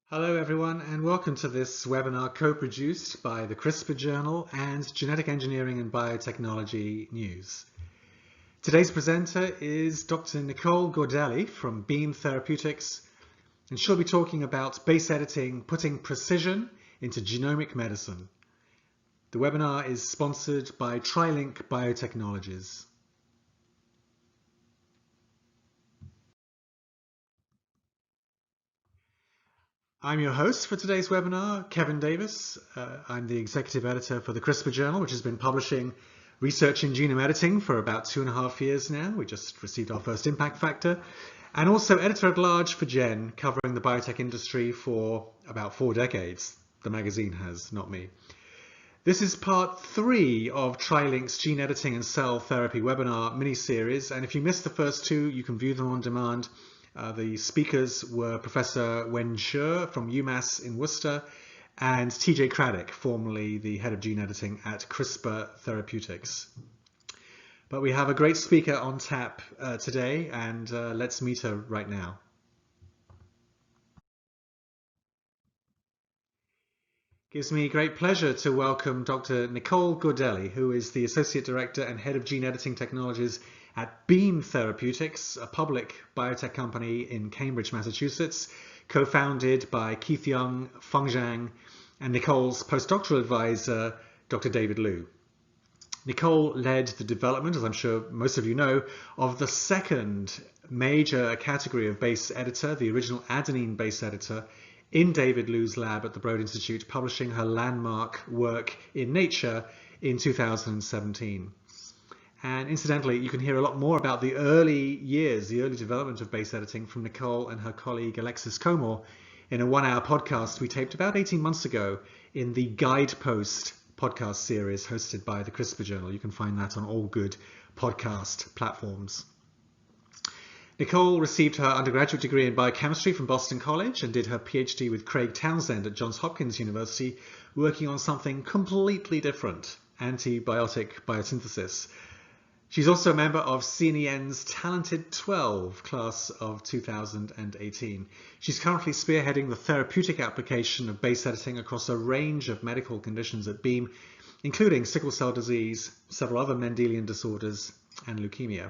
Hello everyone and welcome to this webinar co-produced by the CRISPR Journal and Genetic Engineering and Biotechnology News. Today's presenter is Dr. Nicole Gaudelli from Beam Therapeutics, and she'll be talking about base editing, putting precision into genomic medicine. The webinar is sponsored by TriLink Biotechnologies. I'm your host for today's webinar, Kevin Davis. I'm the executive editor for the CRISPR Journal, which has been publishing research in genome editing for about 2.5 years now. We just received our first impact factor. And also editor-at-large for Gen, covering the biotech industry for about 4 decades. The magazine has, not me. This is part 3 of TriLink's Gene Editing and Cell Therapy webinar mini-series. And if you missed the first 2, you can view them on demand. The speakers were Professor Wen Shi from UMass in Worcester and TJ Craddock, formerly the head of gene editing at CRISPR Therapeutics. But we have a great speaker on tap today, and let's meet her right now. Gives me great pleasure to welcome Dr. Nicole Gaudelli, who is the Associate Director and Head of Gene Editing Technologies at Beam Therapeutics, a public biotech company in Cambridge, Massachusetts, co-founded by Keith Young, Feng Zhang, and Nicole's postdoctoral advisor, Dr. David Liu. Nicole led the development, as I'm sure most of you know, of the second major category of base editor, the original Adenine base editor, in David Liu's lab at the Broad Institute, publishing her landmark work in Nature in 2017. And incidentally, you can hear a lot more about the early years, the early development of base editing from Nicole and her colleague Alexis Comore in a 1-hour podcast we taped about 18 months ago in the Guidepost podcast series hosted by the CRISPR Journal. You can find that on all good podcast platforms. Nicole received her undergraduate degree in biochemistry from Boston College and did her PhD with Craig Townsend at Johns Hopkins University, working on something completely different, antibiotic biosynthesis. She's also a member of CNEN's Talented 12 class of 2018. She's currently spearheading the therapeutic application of base editing across a range of medical conditions at Beam, including sickle cell disease, several other Mendelian disorders, and leukemia.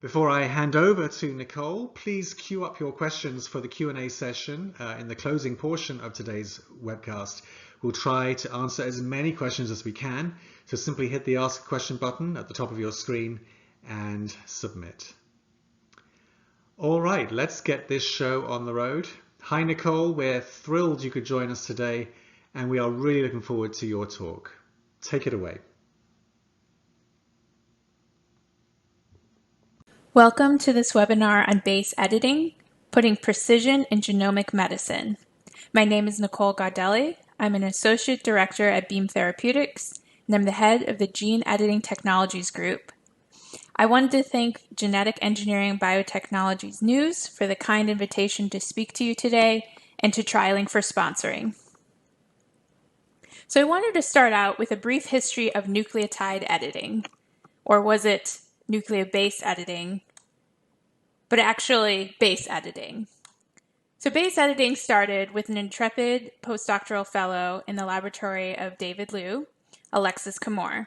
Before I hand over to Nicole, please queue up your questions for the Q&A session in the closing portion of today's webcast. We'll try to answer as many questions as we can, so simply hit the Ask a Question button at the top of your screen and submit. All right, let's get this show on the road. Hi Nicole, we're thrilled you could join us today, and we are really looking forward to your talk. Take it away. Welcome to this webinar on base editing, putting precision in genomic medicine. My name is Nicole Gaudelli. I'm an Associate Director at Beam Therapeutics, and I'm the head of the Gene Editing Technologies Group. I wanted to thank Genetic Engineering and Biotechnologies News for the kind invitation to speak to you today, and to TriLink for sponsoring. So I wanted to start out with a brief history of nucleotide editing, or was it nucleobase editing, but actually base editing. So base editing started with an intrepid postdoctoral fellow in the laboratory of David Liu, Alexis Comore.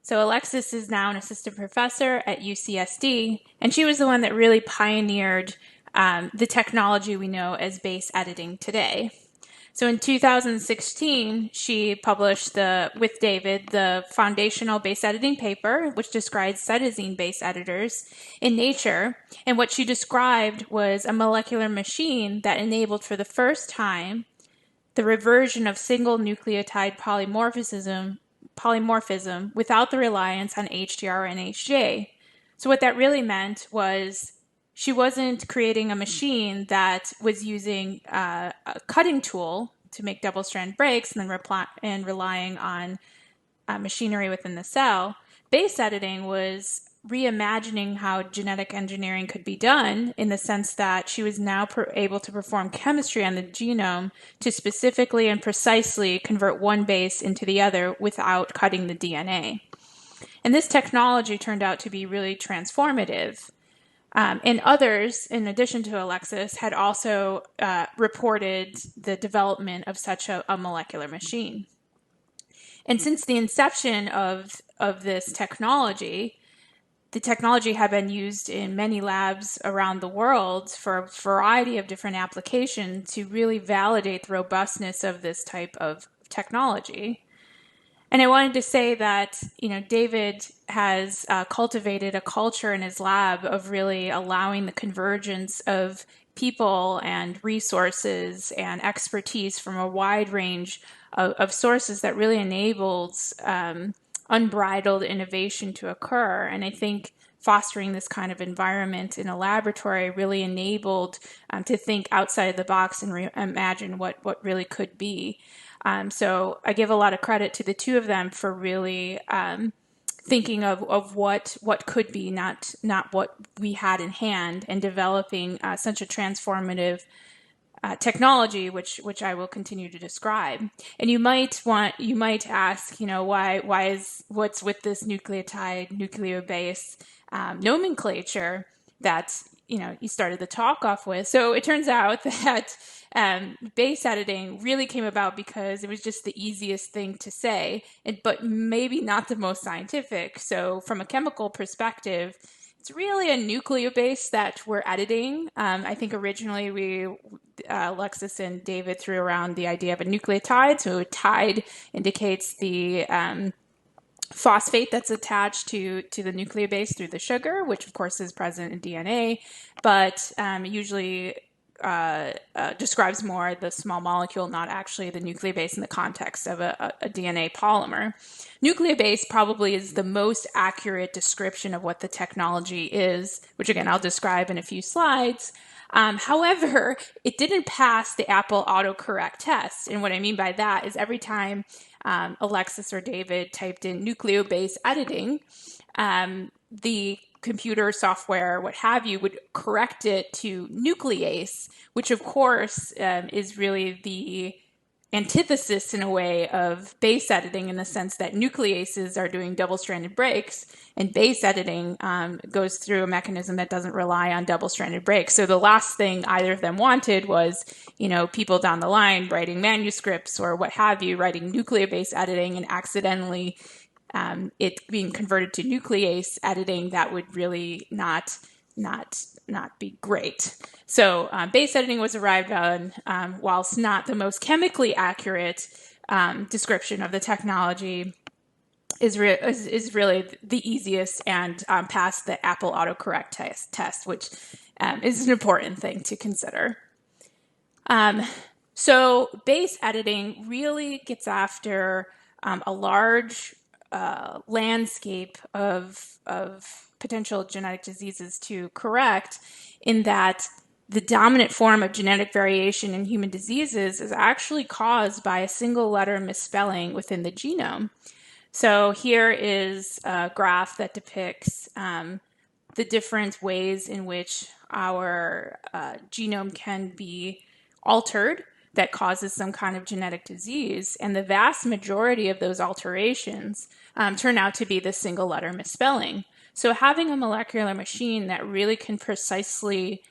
So Alexis is now an assistant professor at UCSD, and she was the one that really pioneered the technology we know as base editing today. So in 2016, she published with David the foundational base editing paper, which describes cytosine base editors in Nature. And what she described was a molecular machine that enabled for the first time the reversion of single nucleotide polymorphism without the reliance on HTR and HJ. So what that really meant was she wasn't creating a machine that was using a cutting tool to make double-strand breaks and then relying on machinery within the cell. Base editing was reimagining how genetic engineering could be done, in the sense that she was now able to perform chemistry on the genome to specifically and precisely convert one base into the other without cutting the DNA. And this technology turned out to be really transformative. And others, in addition to Alexis, had also reported the development of such a molecular machine. And since the inception of this technology, the technology had been used in many labs around the world for a variety of different applications to really validate the robustness of this type of technology. And I wanted to say that, David has cultivated a culture in his lab of really allowing the convergence of people and resources and expertise from a wide range of sources that really enables unbridled innovation to occur. And I think fostering this kind of environment in a laboratory really enabled to think outside of the box and imagine what really could be. So I give a lot of credit to the two of them for really thinking of what could be, not what we had in hand, and developing such a transformative technology, which I will continue to describe. And you might ask, what's with this nucleotide, nucleobase nomenclature that you started the talk off with. So it turns out that base editing really came about because it was just the easiest thing to say, but maybe not the most scientific. So from a chemical perspective, it's really a nucleobase that we're editing. I think originally Alexis and David threw around the idea of a nucleotide. So a tide indicates the phosphate that's attached to the nucleobase through the sugar, which of course is present in DNA, but usually describes more the small molecule, not actually the nucleobase in the context of a DNA polymer. Nucleobase probably is the most accurate description of what the technology is, which again, I'll describe in a few slides. However, it didn't pass the Apple autocorrect test. And what I mean by that is every time Alexis or David typed in nucleobase editing, the computer software, what have you, would correct it to nuclease, which of course is really the antithesis in a way of base editing, in the sense that nucleases are doing double-stranded breaks, and base editing goes through a mechanism that doesn't rely on double-stranded breaks. So the last thing either of them wanted was, people down the line writing manuscripts or what have you, writing nucleobase editing and accidentally it being converted to nuclease editing. That would really not be great. So base editing was arrived on, whilst not the most chemically accurate description of the technology, is really the easiest and passed the Apple autocorrect test, which is an important thing to consider. So base editing really gets after a large landscape of potential genetic diseases to correct, in that the dominant form of genetic variation in human diseases is actually caused by a single letter misspelling within the genome. So here is a graph that depicts the different ways in which our genome can be altered that causes some kind of genetic disease. And the vast majority of those alterations turn out to be the single letter misspelling. So having a molecular machine that really can precisely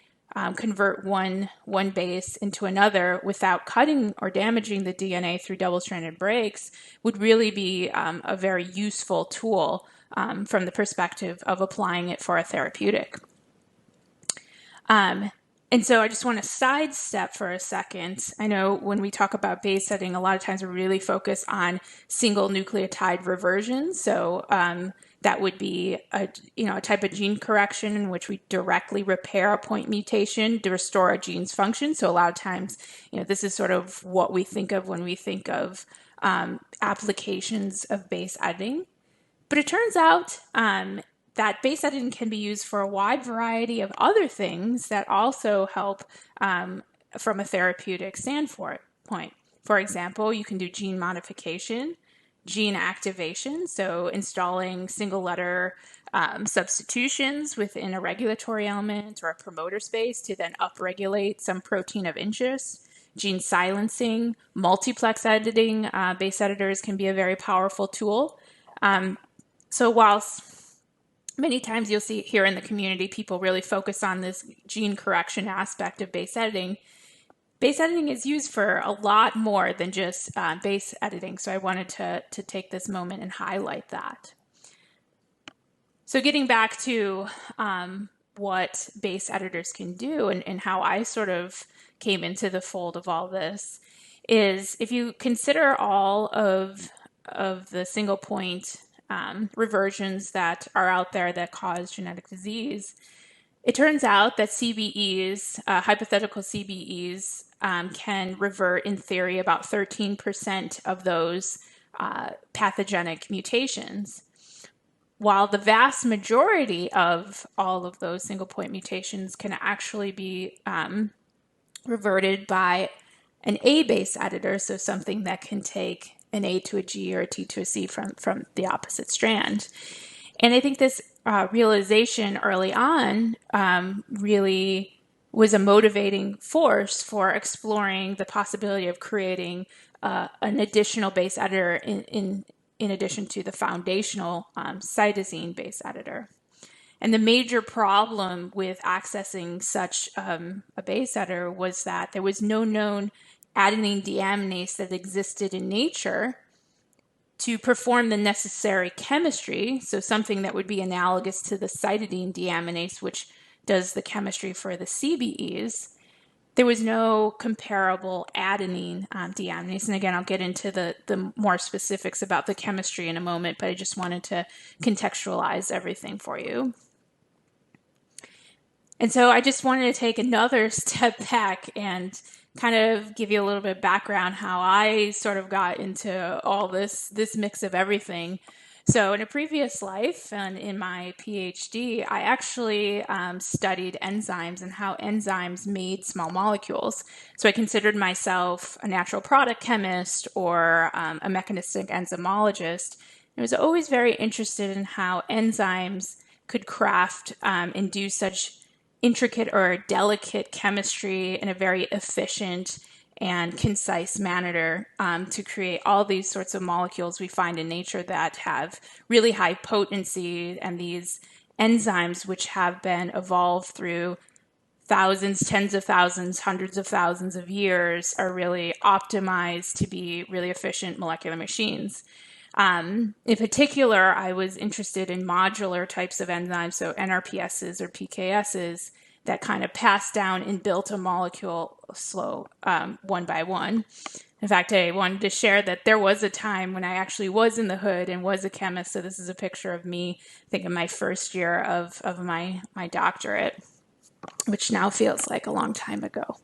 convert one base into another without cutting or damaging the DNA through double-stranded breaks would really be a very useful tool from the perspective of applying it for a therapeutic. And so I just want to sidestep for a second. I know when we talk about base editing, a lot of times we really focus on single nucleotide reversion. So that would be a type of gene correction in which we directly repair a point mutation to restore a gene's function. So a lot of times, this is sort of what we think of when we think of applications of base editing. But it turns out that base editing can be used for a wide variety of other things that also help from a therapeutic standpoint. For example, you can do gene modification, gene activation, so installing single letter substitutions within a regulatory element or a promoter space to then upregulate some protein of interest. Gene silencing, multiplex editing, base editors can be a very powerful tool. So whilst many times you'll see here in the community, people really focus on this gene correction aspect of base editing. Base editing is used for a lot more than just base editing, so I wanted to take this moment and highlight that. So getting back to what base editors can do and how I sort of came into the fold of all this is, if you consider all of the single point reversions that are out there that cause genetic disease, it turns out that CBEs, hypothetical CBEs, can revert, in theory, about 13% of those pathogenic mutations, while the vast majority of all of those single point mutations can actually be reverted by an A base editor, so something that can take an A to a G or a T to a C from the opposite strand. And I think this realization early on really was a motivating force for exploring the possibility of creating an additional base editor in addition to the foundational cytosine base editor. And the major problem with accessing such a base editor was that there was no known adenine deaminase that existed in nature to perform the necessary chemistry, so something that would be analogous to the cytosine deaminase, which does the chemistry for the CBEs. There was no comparable adenine deaminase. And again, I'll get into the more specifics about the chemistry in a moment, but I just wanted to contextualize everything for you. And so I just wanted to take another step back and kind of give you a little bit of background how I sort of got into all this mix of everything. So in a previous life and in my PhD, I actually studied enzymes and how enzymes made small molecules. So I considered myself a natural product chemist or a mechanistic enzymologist. I was always very interested in how enzymes could craft and do such intricate or delicate chemistry in a very efficient and concise manner to create all these sorts of molecules we find in nature that have really high potency, and these enzymes, which have been evolved through thousands, tens of thousands, hundreds of thousands of years, are really optimized to be really efficient molecular machines. In particular, I was interested in modular types of enzymes, so NRPSs or PKSs, that kind of pass down and built a molecule slow one by one. In fact, I wanted to share that there was a time when I actually was in the hood and was a chemist. So this is a picture of me, I think, in my first year of my doctorate, which now feels like a long time ago.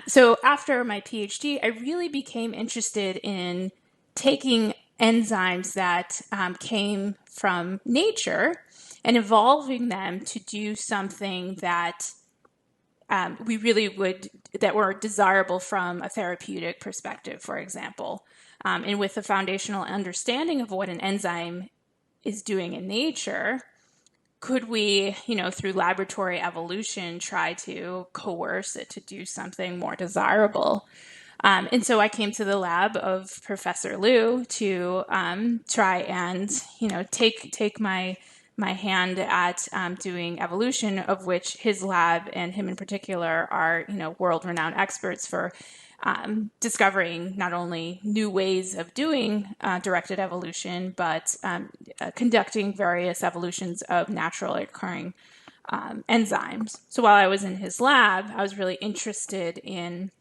So after my PhD, I really became interested in taking enzymes that came from nature and evolving them to do something that we really that were desirable from a therapeutic perspective, for example. And with the foundational understanding of what an enzyme is doing in nature, could we, through laboratory evolution, try to coerce it to do something more desirable? And so I came to the lab of Professor Liu to try and, take my hand at doing evolution, of which his lab and him in particular are, world-renowned experts for discovering not only new ways of doing directed evolution, but conducting various evolutions of naturally occurring enzymes. So while I was in his lab, I was really interested in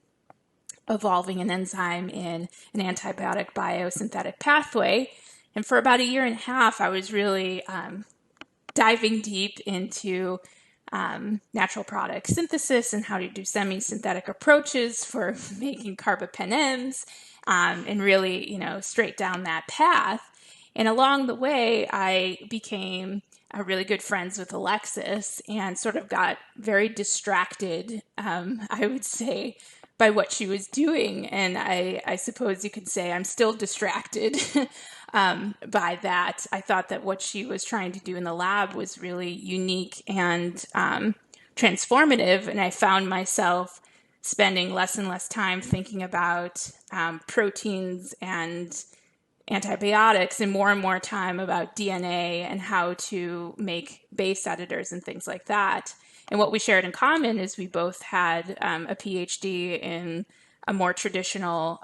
evolving an enzyme in an antibiotic biosynthetic pathway. And for about a year and a half, I was really diving deep into natural product synthesis and how to do semi-synthetic approaches for making carbapenems, and really, straight down that path. And along the way, I became really good friends with Alexis and sort of got very distracted, I would say, by what she was doing. And I suppose you could say I'm still distracted by that. I thought that what she was trying to do in the lab was really unique and transformative. And I found myself spending less and less time thinking about proteins and antibiotics and more time about DNA and how to make base editors and things like that. And what we shared in common is we both had a PhD in a more traditional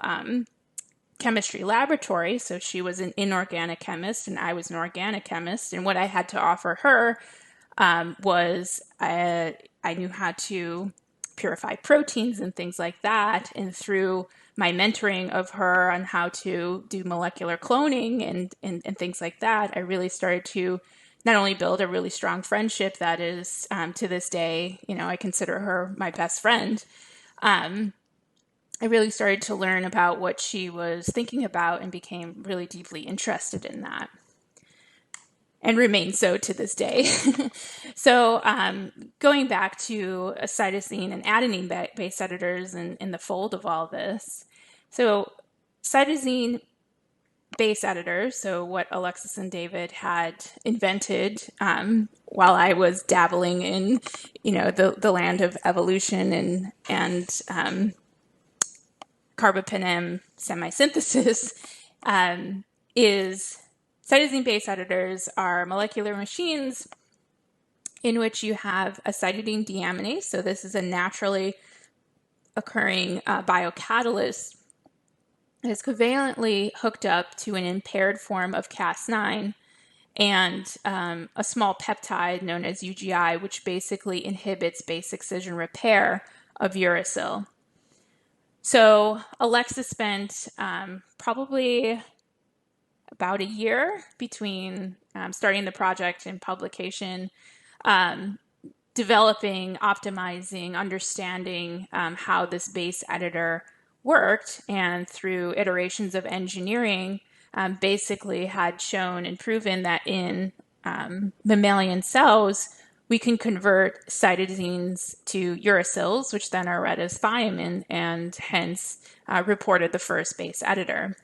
chemistry laboratory. So she was an inorganic chemist and I was an organic chemist. And what I had to offer her was I knew how to purify proteins and things like that. And through my mentoring of her on how to do molecular cloning and things like that, I really started to not only build a really strong friendship that is to this day, I consider her my best friend. I really started to learn about what she was thinking about and became really deeply interested in that. And remain so to this day. So going back to a cytosine and adenine base editors in the fold of all this. So cytosine base editors, so what Alexis and David had invented while I was dabbling in, the land of evolution and carbapenem semisynthesis, is cytosine base editors are molecular machines in which you have a cytidine deaminase. So this is a naturally occurring biocatalyst that is covalently hooked up to an impaired form of Cas9 and a small peptide known as UGI, which basically inhibits base excision repair of uracil. So Alexis spent probably about a year between starting the project and publication, developing, optimizing, understanding how this base editor worked, and through iterations of engineering, basically had shown and proven that in mammalian cells, we can convert cytosines to uracils, which then are read as thiamine, and hence reported the first base editor.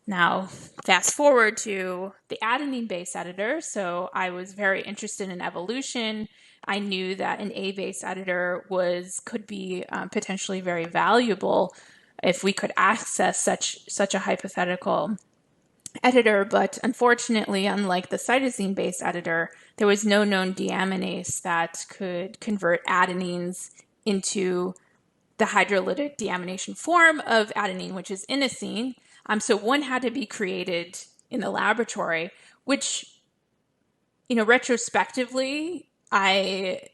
Now, fast forward to the adenine base editor. So I was very interested in evolution. I knew that an A base editor could be potentially very valuable if we could access such a hypothetical editor, but unfortunately, unlike the cytosine base editor, there was no known deaminase that could convert adenines into the hydrolytic deamination form of adenine, which is inosine. So one had to be created in the laboratory, which, retrospectively, it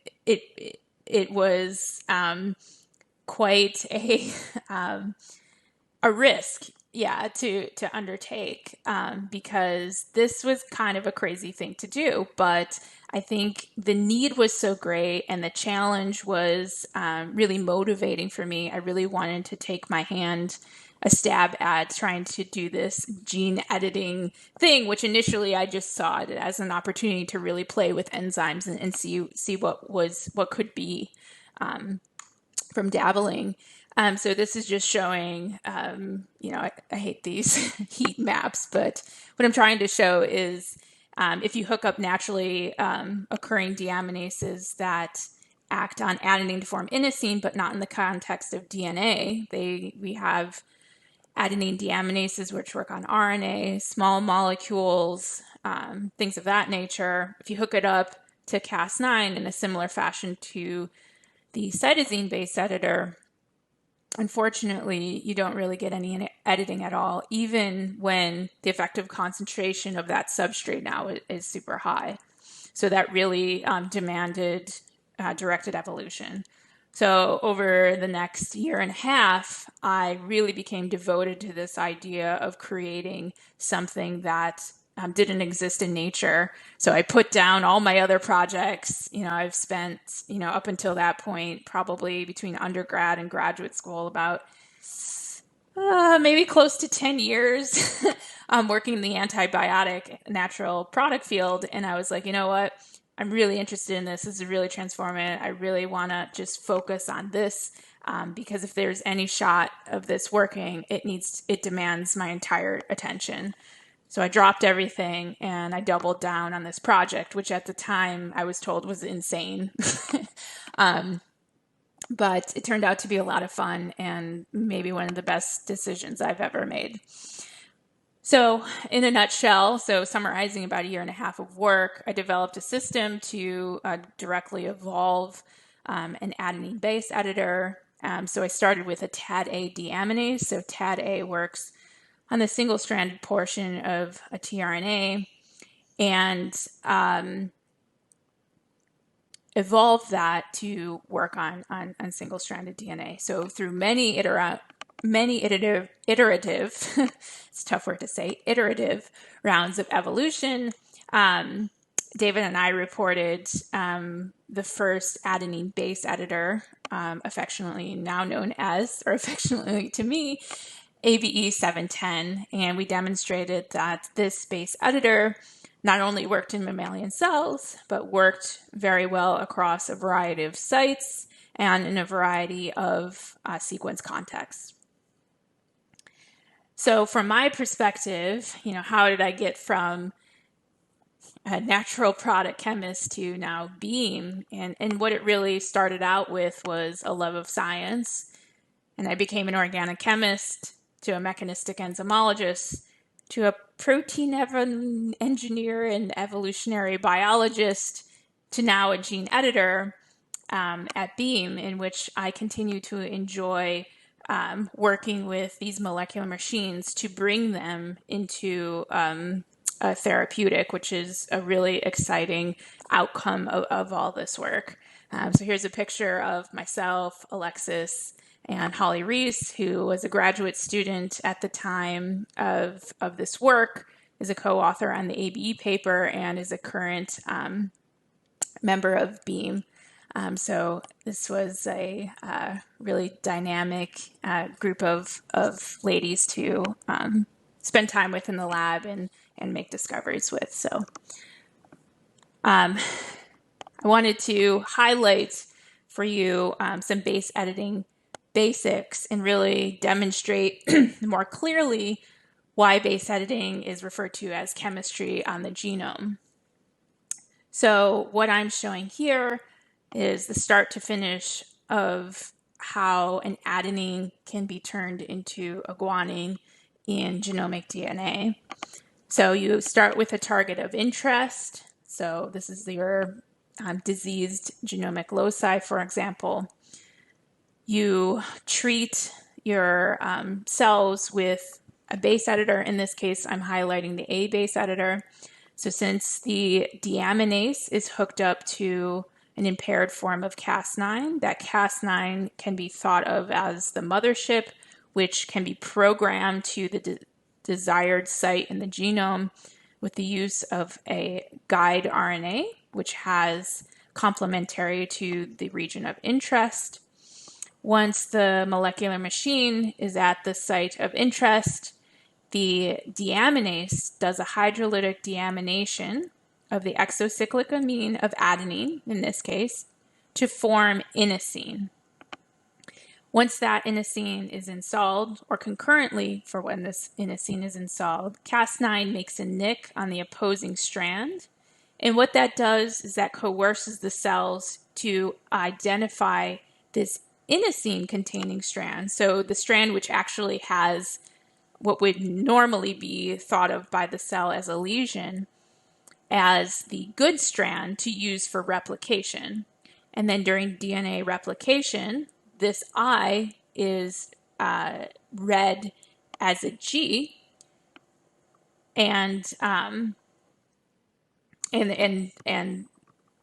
was quite a risk, to undertake, because this was kind of a crazy thing to do. But I think the need was so great and the challenge was really motivating for me. I really wanted to take a stab at trying to do this gene editing thing, which initially I just saw it as an opportunity to really play with enzymes and see what could be from dabbling. So this is just showing, I hate these heat maps, but what I'm trying to show is if you hook up naturally occurring deaminases that act on adenine to form inosine, but not in the context of DNA, we have adenine deaminases, which work on RNA, small molecules, things of that nature. If you hook it up to Cas9 in a similar fashion to the cytosine base editor, unfortunately, you don't really get any editing at all, even when the effective concentration of that substrate now is super high. So that really demanded directed evolution. So over the next year and a half, I really became devoted to this idea of creating something that didn't exist in nature. So I put down all my other projects. I've spent, up until that point, probably between undergrad and graduate school, about maybe close to 10 years working in the antibiotic natural product field. And I was like, you know what? I'm really interested in this. This is really transformative. I really want to just focus on this because if there's any shot of this working, it demands my entire attention. So I dropped everything and I doubled down on this project, which at the time I was told was insane. But it turned out to be a lot of fun and maybe one of the best decisions I've ever made. So in a nutshell, so summarizing about a year and a half of work, I developed a system to directly evolve an adenine base editor. So I started with a TadA deaminase. So TadA works on the single-stranded portion of a tRNA, and evolved that to work on single-stranded DNA. So through many iterative it's a tough word to say, iterative rounds of evolution, David and I reported the first adenine base editor, affectionately now known as, or affectionately to me, ABE 710, and we demonstrated that this base editor not only worked in mammalian cells, but worked very well across a variety of sites and in a variety of sequence contexts. So from my perspective, how did I get from a natural product chemist to now Beam? And what it really started out with was a love of science. And I became an organic chemist, to a mechanistic enzymologist, to a protein engineer and evolutionary biologist, to now a gene editor at Beam, in which I continue to enjoy working with these molecular machines to bring them into a therapeutic, which is a really exciting outcome of all this work. So here's a picture of myself, Alexis, and Holly Reese, who was a graduate student at the time of this work, is a co-author on the ABE paper, and is a current member of Beam. So this was a really dynamic group of ladies to spend time with in the lab and make discoveries with. So I wanted to highlight for you some base editing basics and really demonstrate more clearly why base editing is referred to as chemistry on the genome. So what I'm showing here is the start to finish of how an adenine can be turned into a guanine in genomic DNA. So you start with a target of interest. So this is your diseased genomic loci, for example. You treat your cells with a base editor. In this case, I'm highlighting the A base editor. So since the deaminase is hooked up to an impaired form of Cas9, that Cas9 can be thought of as the mothership, which can be programmed to the desired site in the genome with the use of a guide RNA, which has complementary to the region of interest. Once the molecular machine is at the site of interest, the deaminase does a hydrolytic deamination of the exocyclic amine of adenine, in this case, to form inosine. Once that inosine is installed, or concurrently for when this inosine is installed, Cas9 makes a nick on the opposing strand. And what that does is that coerces the cells to identify this inosine-containing strand. So the strand which actually has what would normally be thought of by the cell as a lesion, as the good strand to use for replication. And then during DNA replication, this I is read as a G, and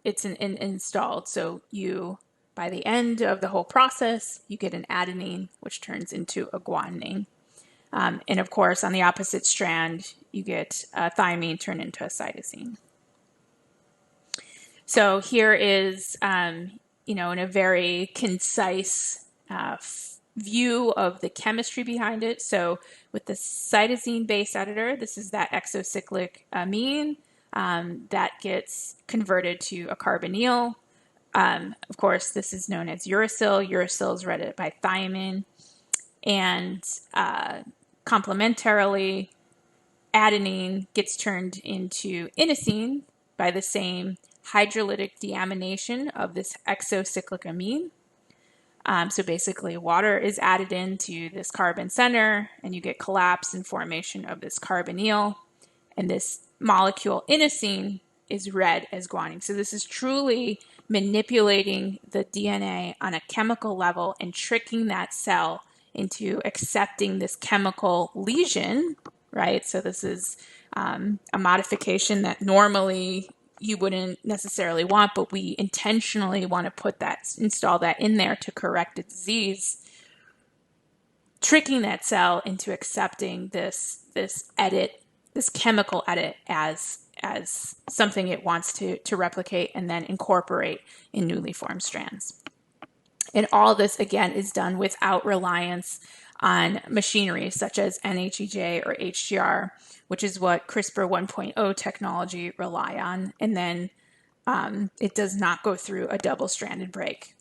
it's installed. So you, by the end of the whole process, you get an adenine, which turns into a guanine. And of course, on the opposite strand, you get a thymine turned into a cytosine. So here is, in a very concise view of the chemistry behind it. So with the cytosine base editor, this is that exocyclic amine that gets converted to a carbonyl. Of course, this is known as uracil. Uracil is read by thymine. And complementarily, adenine gets turned into inosine by the same hydrolytic deamination of this exocyclic amine. So basically, water is added into this carbon center, and you get collapse and formation of this carbonyl. And this molecule, inosine, is read as guanine. So this is truly manipulating the DNA on a chemical level and tricking that cell into accepting this chemical lesion, right? So this is a modification that normally you wouldn't necessarily want, but we intentionally want to install that in there to correct a disease, tricking that cell into accepting this edit, this chemical edit, as something it wants to replicate and then incorporate in newly formed strands. And all this, again, is done without reliance on machinery such as NHEJ or HGR, which is what CRISPR 1.0 technology rely on. And then it does not go through a double-stranded break.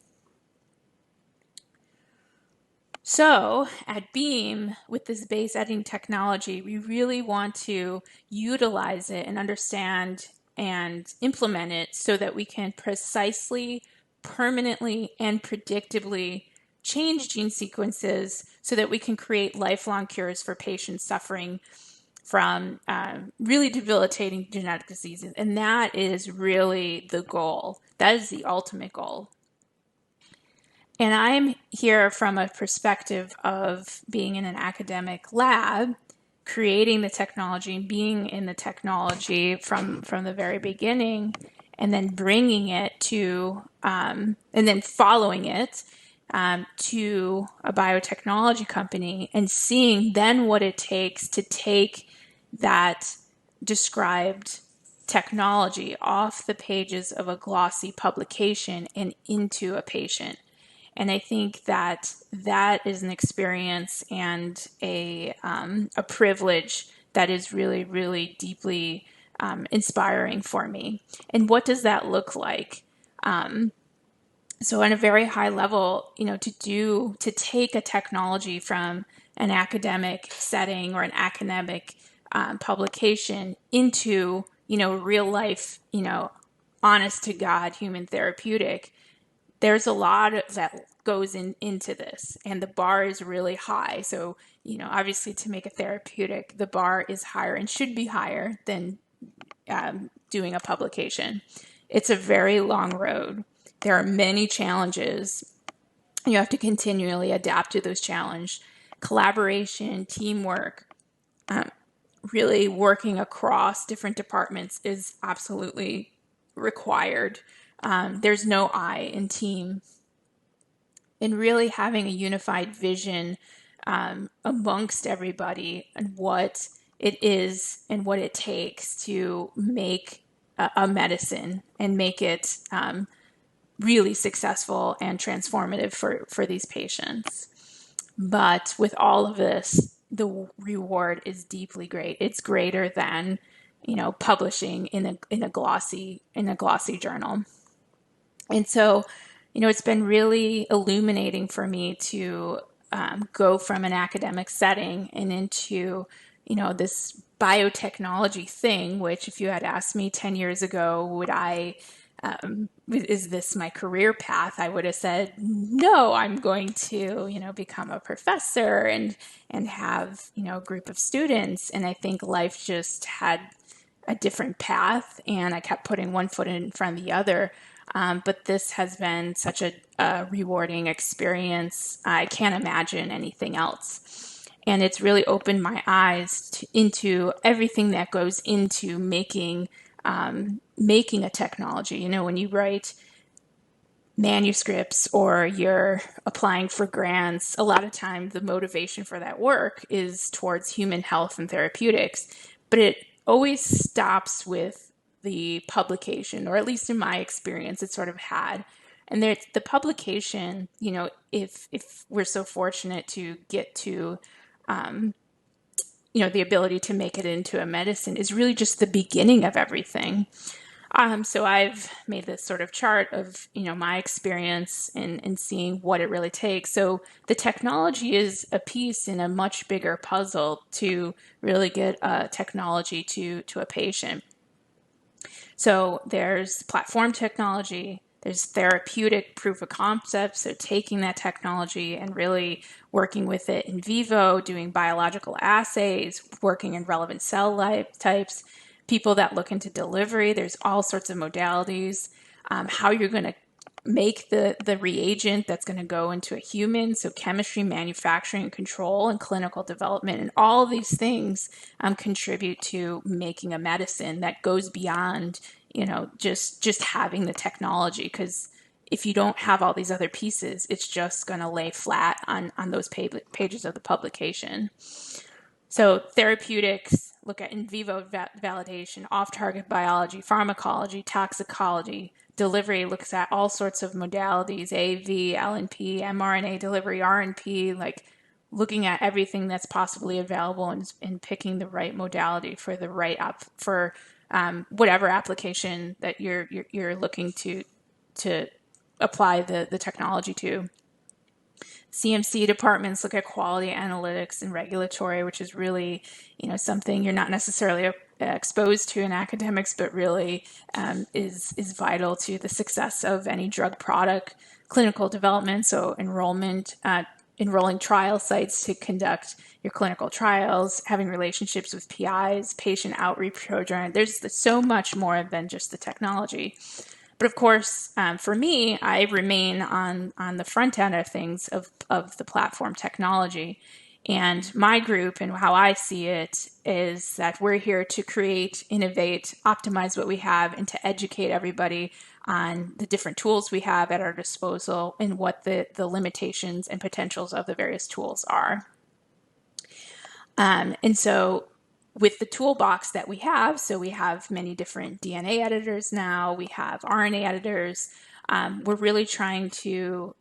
So at Beam, with this base editing technology, we really want to utilize it and understand and implement it so that we can precisely, permanently, and predictably change gene sequences so that we can create lifelong cures for patients suffering from really debilitating genetic diseases. And that is really the goal. That is the ultimate goal. And I'm here from a perspective of being in an academic lab, creating the technology, and being in the technology from the very beginning, and then bringing it to, and then following it to a biotechnology company and seeing then what it takes to take that described technology off the pages of a glossy publication and into a patient. And I think that that is an experience and a privilege that is really, really deeply inspiring for me. And what does that look like? So on a very high level, to take a technology from an academic setting or an academic publication into, real life, honest to God human therapeutic, there's a lot that goes into this, and the bar is really high. So, obviously to make a therapeutic, the bar is higher and should be higher than doing a publication. It's a very long road. There are many challenges. You have to continually adapt to those challenges. Collaboration, teamwork, really working across different departments is absolutely required. There's no I in team. And really having a unified vision amongst everybody and what it is and what it takes to make a medicine and make it really successful and transformative for these patients. But with all of this, the reward is deeply great. It's greater than, publishing in a glossy journal. And so, it's been really illuminating for me to go from an academic setting and into, this biotechnology thing, which if you had asked me 10 years ago, is this my career path? I would have said, no, I'm going to, become a professor and have, a group of students. And I think life just had a different path, and I kept putting one foot in front of the other. But this has been such a rewarding experience. I can't imagine anything else. And it's really opened my eyes into everything that goes into making a technology. When you write manuscripts or you're applying for grants, a lot of time the motivation for that work is towards human health and therapeutics. But it always stops with the publication, or at least in my experience, it sort of had. And the publication, if we're so fortunate to get to, the ability to make it into a medicine, is really just the beginning of everything. So I've made this sort of chart of, my experience and seeing what it really takes. So the technology is a piece in a much bigger puzzle to really get a technology to a patient. So there's platform technology, There's therapeutic proof of concept, so taking that technology and really working with it in vivo, doing biological assays, working in relevant cell types, people that look into delivery. There's all sorts of modalities, how you're going to make the reagent that's going to go into a human. So chemistry, manufacturing, control, and clinical development. And all of these things contribute to making a medicine that goes beyond, just having the technology. Because if you don't have all these other pieces, it's just going to lay flat on those pages of the publication. So therapeutics look at in vivo validation, off-target biology, pharmacology, toxicology. Delivery looks at all sorts of modalities, AAV, LNP, mRNA delivery, RNP, like looking at everything that's possibly available and picking the right modality for the right for whatever application that you're looking to apply the technology to. CMC departments look at quality analytics and regulatory, which is really, something you're not necessarily exposed to in academics, but really is vital to the success of any drug product. Clinical development, so enrolling trial sites to conduct your clinical trials, having relationships with PIs, patient outreach program. There's so much more than just the technology. But of course, for me, I remain on the front end of things of the platform technology. And my group and how I see it is that we're here to create, innovate, optimize what we have, and to educate everybody on the different tools we have at our disposal and what the limitations and potentials of the various tools are. And so with the toolbox that we have, so we have many different DNA editors now, we have RNA editors, we're really trying to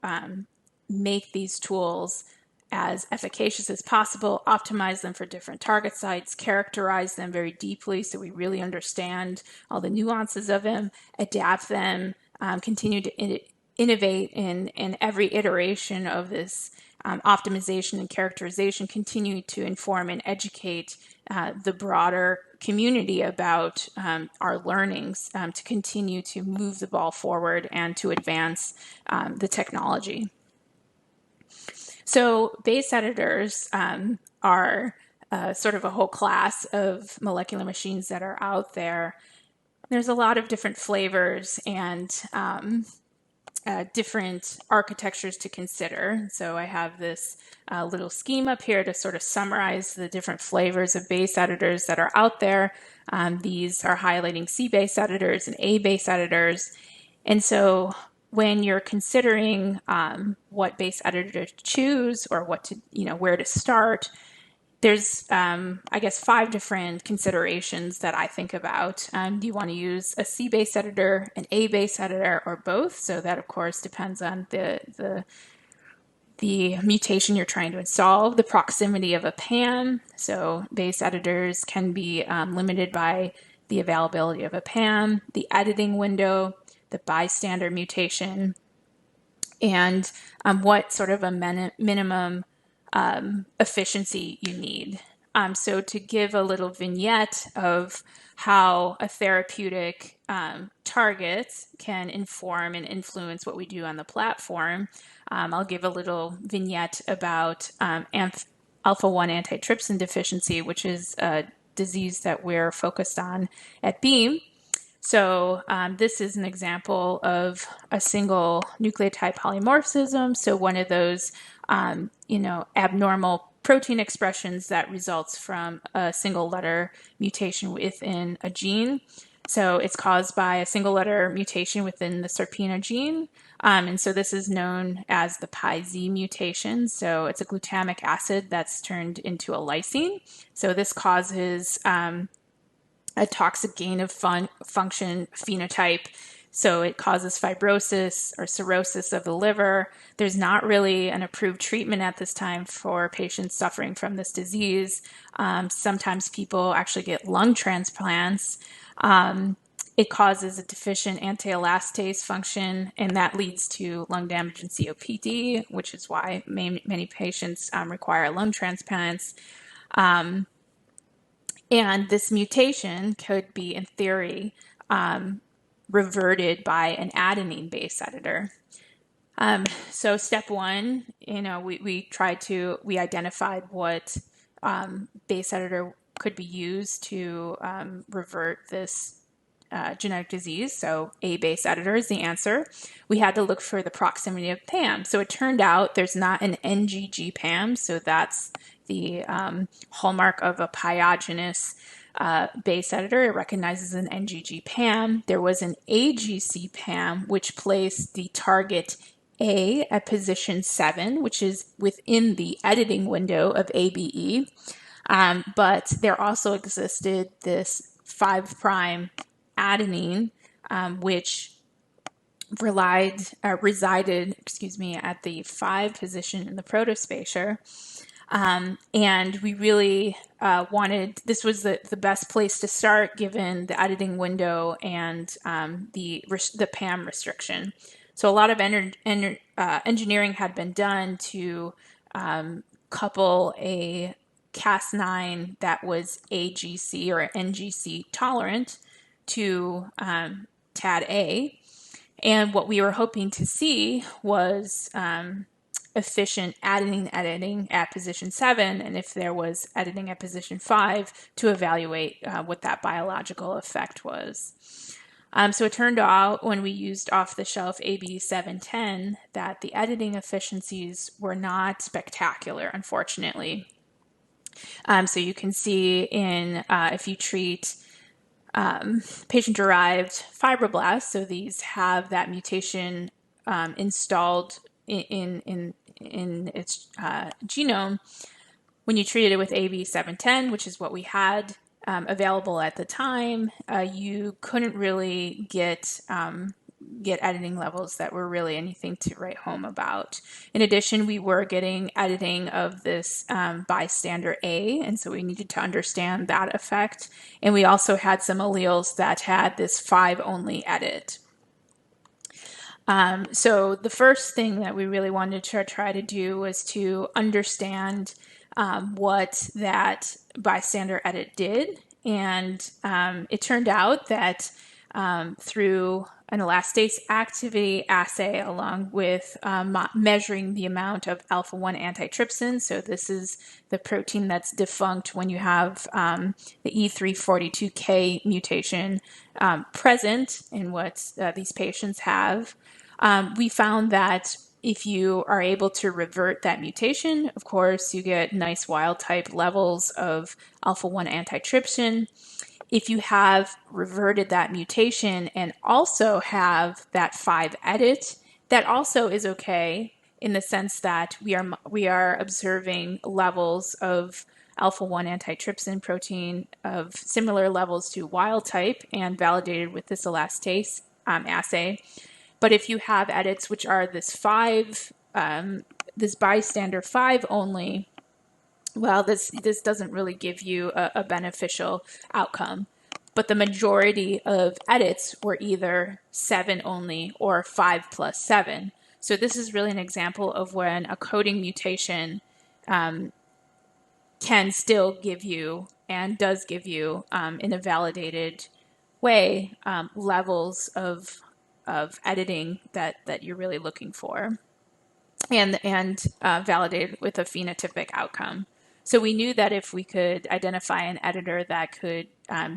make these tools as efficacious as possible, optimize them for different target sites, characterize them very deeply so we really understand all the nuances of them, adapt them, continue to innovate in every iteration of this optimization and characterization, continue to inform and educate the broader community about our learnings to continue to move the ball forward and to advance the technology. So base editors are sort of a whole class of molecular machines that are out there. There's a lot of different flavors and different architectures to consider. So I have this little scheme up here to sort of summarize the different flavors of base editors that are out there. These are highlighting C base editors and A base editors. And so when you're considering what base editor to choose or what to, where to start, there's, I guess, 5 different considerations that I think about. Do you want to use a C base editor, an A base editor, or both? So that, of course, depends on the mutation you're trying to solve, the proximity of a PAM. So base editors can be limited by the availability of a PAM, the editing window, the bystander mutation, and what sort of a minimum efficiency you need. So to give a little vignette of how a therapeutic target can inform and influence what we do on the platform, I'll give a little vignette about alpha-1 antitrypsin deficiency, which is a disease that we're focused on at Beam. So this is an example of a single nucleotide polymorphism. So one of those, abnormal protein expressions that results from a single letter mutation within a gene. So it's caused by a single letter mutation within the SERPINA gene. And so this is known as the Pizz mutation. So it's a glutamic acid that's turned into a lysine. So this causes a toxic gain of function phenotype. So it causes fibrosis or cirrhosis of the liver. There's not really an approved treatment at this time for patients suffering from this disease. Sometimes people actually get lung transplants. It causes a deficient anti-elastase function, and that leads to lung damage and COPD, which is why many patients require lung transplants. And this mutation could be, in theory, reverted by an adenine base editor. So step one, we identified what base editor could be used to revert this genetic disease. So A base editor is the answer. We had to look for the proximity of PAM. So it turned out there's not an NGG PAM. So that's the hallmark of a pyogenous base editor. It recognizes an NGG PAM. There was an AGC PAM, which placed the target A at position 7, which is within the editing window of ABE. But there also existed this 5' adenine, which resided at the 5 position in the protospacer. And we really this was the best place to start given the editing window and the PAM restriction. So a lot of engineering had been done to couple a Cas9 that was AGC or NGC tolerant to TadA. And what we were hoping to see was efficient adenine editing at position 7, and if there was editing at position 5, to evaluate what that biological effect was. So it turned out when we used off-the-shelf AB710 that the editing efficiencies were not spectacular, unfortunately. So you can see if you treat patient-derived fibroblasts, so these have that mutation installed in its genome. When you treated it with AB710, which is what we had available at the time, you couldn't really get editing levels that were really anything to write home about. In addition, we were getting editing of this bystander A, and so we needed to understand that effect. And we also had some alleles that had this 5-only edit. So the first thing that we really wanted to try to do was to understand what that bystander edit did. And it turned out that through an elastase activity assay, along with measuring the amount of alpha-1 antitrypsin, so this is the protein that's defunct when you have the E342K mutation present in what these patients have, we found that if you are able to revert that mutation, of course, you get nice wild-type levels of alpha-1 antitrypsin. If you have reverted that mutation and also have that 5 edit, that also is okay in the sense that we are observing levels of alpha-1 antitrypsin protein of similar levels to wild-type and validated with this elastase assay. But if you have edits which are this bystander 5 only, well, this doesn't really give you a beneficial outcome. But the majority of edits were either 7 only or 5+7. So this is really an example of when a coding mutation can still give you, and does give you, in a validated way, levels of editing that you're really looking for, and validated with a phenotypic outcome. So we knew that if we could identify an editor that could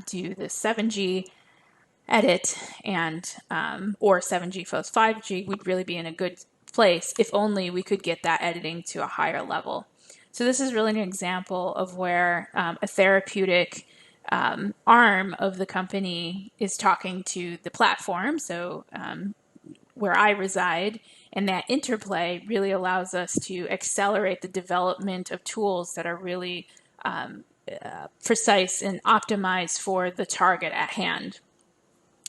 do the 7G edit and or 7G plus 5G, we'd really be in a good place if only we could get that editing to a higher level. So this is really an example of where a therapeutic arm of the company is talking to the platform, so where I reside, and that interplay really allows us to accelerate the development of tools that are really precise and optimized for the target at hand.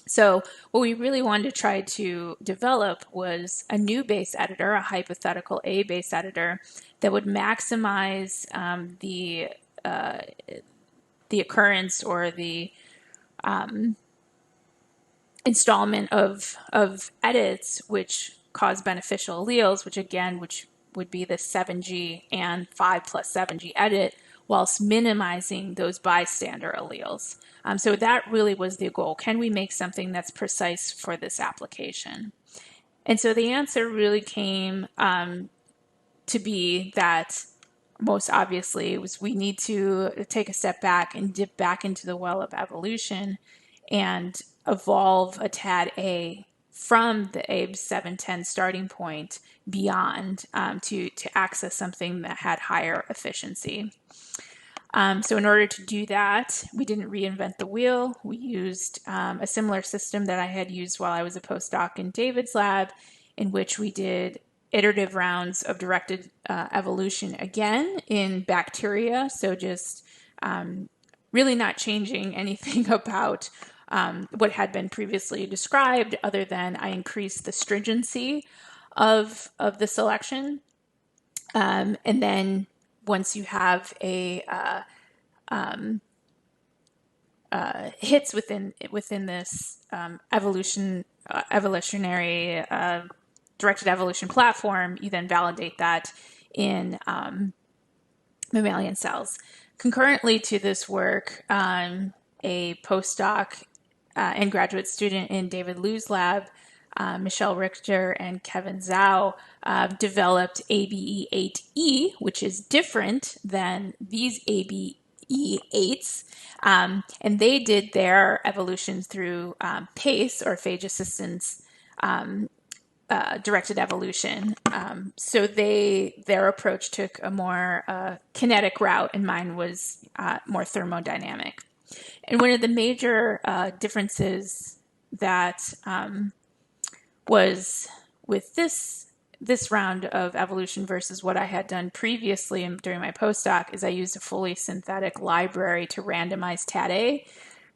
So what we really wanted to try to develop was a new base editor, a hypothetical A base editor, that would maximize the occurrence or the installment of edits which cause beneficial alleles, which would be the 7G and 5+7G edit, whilst minimizing those bystander alleles. So that really was the goal. Can we make something that's precise for this application? And so the answer really came to be that most obviously was we need to take a step back and dip back into the well of evolution and evolve a TadA from the ABEs 710 starting point beyond to access something that had higher efficiency. So in order to do that, we didn't reinvent the wheel. We used a similar system that I had used while I was a postdoc in David's lab, in which we did iterative rounds of directed evolution again in bacteria. So just really not changing anything about what had been previously described, other than I increased the stringency of the selection. And then once you have a hits within this evolutionary directed evolution platform, you then validate that in mammalian cells. Concurrently to this work, a postdoc and graduate student in David Liu's lab, Michelle Richter and Kevin Zhao, developed ABE8E, which is different than these ABE8s. And they did their evolution through PACE, or phage assistance directed evolution. So their approach took a more kinetic route, and mine was more thermodynamic. And one of the major differences that was with this round of evolution versus what I had done previously during my postdoc is I used a fully synthetic library to randomize TadA.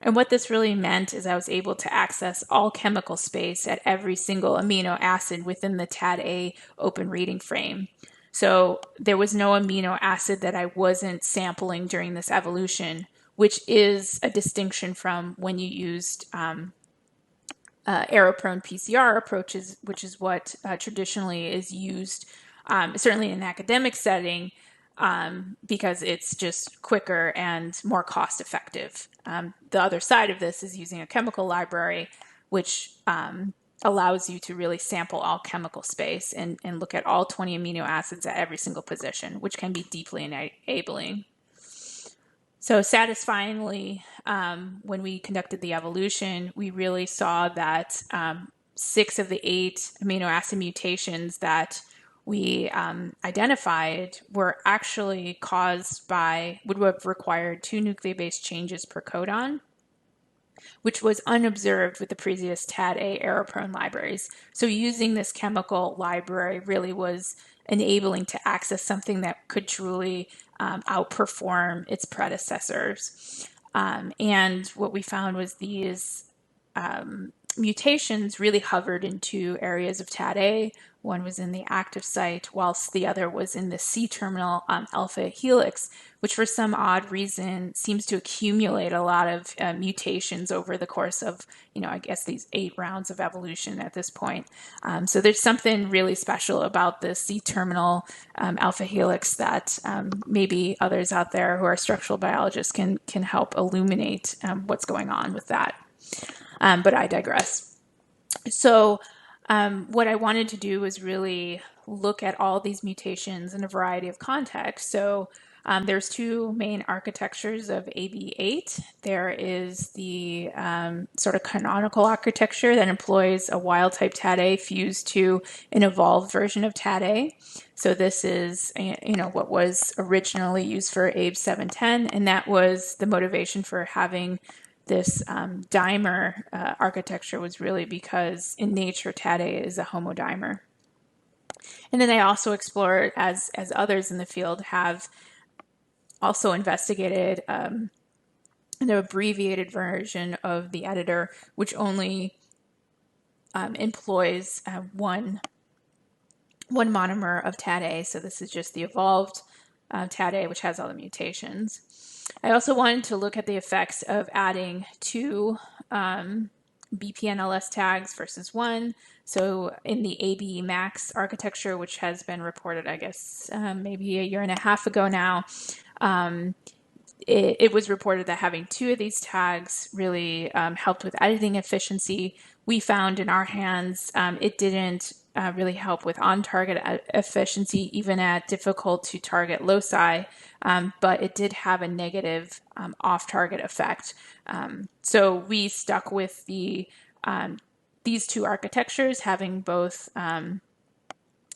And what this really meant is I was able to access all chemical space at every single amino acid within the TadA open reading frame. So there was no amino acid that I wasn't sampling during this evolution, which is a distinction from when you used error-prone PCR approaches, which is what traditionally is used, certainly in an academic setting, because it's just quicker and more cost-effective. The other side of this is using a chemical library, which allows you to really sample all chemical space and look at all 20 amino acids at every single position, which can be deeply enabling. So satisfyingly, when we conducted the evolution, we really saw that 6 of the 8 amino acid mutations that we identified were actually caused by, would have required 2 nucleobase changes per codon, which was unobserved with the previous TadA error-prone libraries. So using this chemical library really was enabling to access something that could truly outperform its predecessors. And what we found was these mutations really hovered in 2 areas of TadA. One was in the active site, whilst the other was in the C-terminal alpha helix, which for some odd reason seems to accumulate a lot of mutations over the course of, I guess these 8 rounds of evolution at this point. So there's something really special about the C-terminal alpha helix that maybe others out there who are structural biologists can help illuminate what's going on with that. But I digress. So what I wanted to do was really look at all these mutations in a variety of contexts. So there's 2 main architectures of AB8. There is the sort of canonical architecture that employs a wild-type TadA fused to an evolved version of TadA. So this is, what was originally used for ABEs 710, and that was the motivation for having this dimer architecture was really because in nature TadA is a homodimer. And then I also explored, as others in the field have also investigated, an abbreviated version of the editor, which only employs one monomer of TadA. So this is just the evolved TadA, which has all the mutations. I also wanted to look at the effects of adding 2 BPNLS tags versus 1. So in the ABE Max architecture, which has been reported, I guess, maybe a year and a half ago now, it was reported that having 2 of these tags really helped with editing efficiency. We found in our hands it didn't really help with on-target efficiency, even at difficult to target loci, but it did have a negative off-target effect. So we stuck with these 2 architectures, having both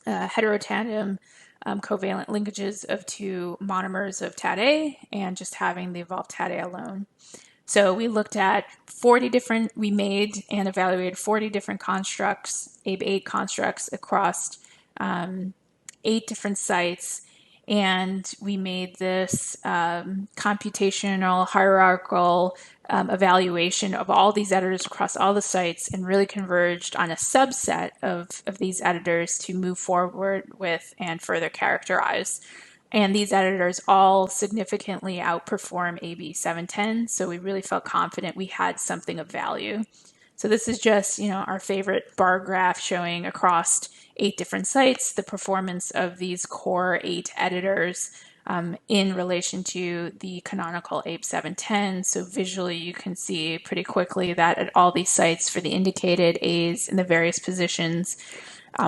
heterotandem covalent linkages of 2 monomers of TadA and just having the evolved TadA alone. So we looked at we made and evaluated 40 different constructs, ABE8 constructs across 8 different sites. And we made this computational hierarchical evaluation of all these editors across all the sites and really converged on a subset of these editors to move forward with and further characterize. And these editors all significantly outperform AB710, so we really felt confident we had something of value. So this is just, our favorite bar graph showing across 8 different sites the performance of these core 8 editors in relation to the canonical AB710. So visually you can see pretty quickly that at all these sites for the indicated A's in the various positions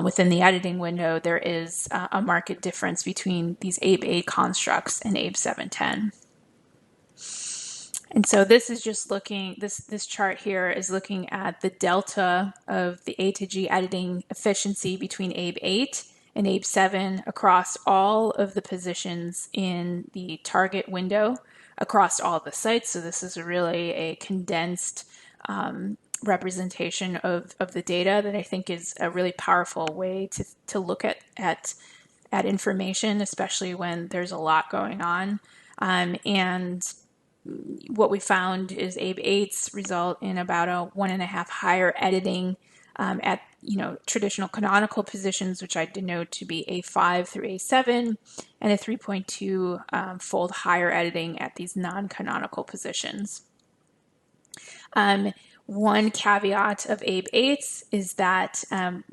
within the editing window, there is a marked difference between these ABE8 constructs and AB710. And so this is just looking, this chart here is looking at the delta of the A to G editing efficiency between ABE8 and ABE7 across all of the positions in the target window across all the sites. So this is really a condensed representation of the data that I think is a really powerful way to look at information, especially when there's a lot going on. And what we found is ABE8s result in about a 1.5 higher editing at traditional canonical positions, which I denote to be A5 through A7, and a 3.2 fold higher editing at these non-canonical positions. One caveat of ABE8s is that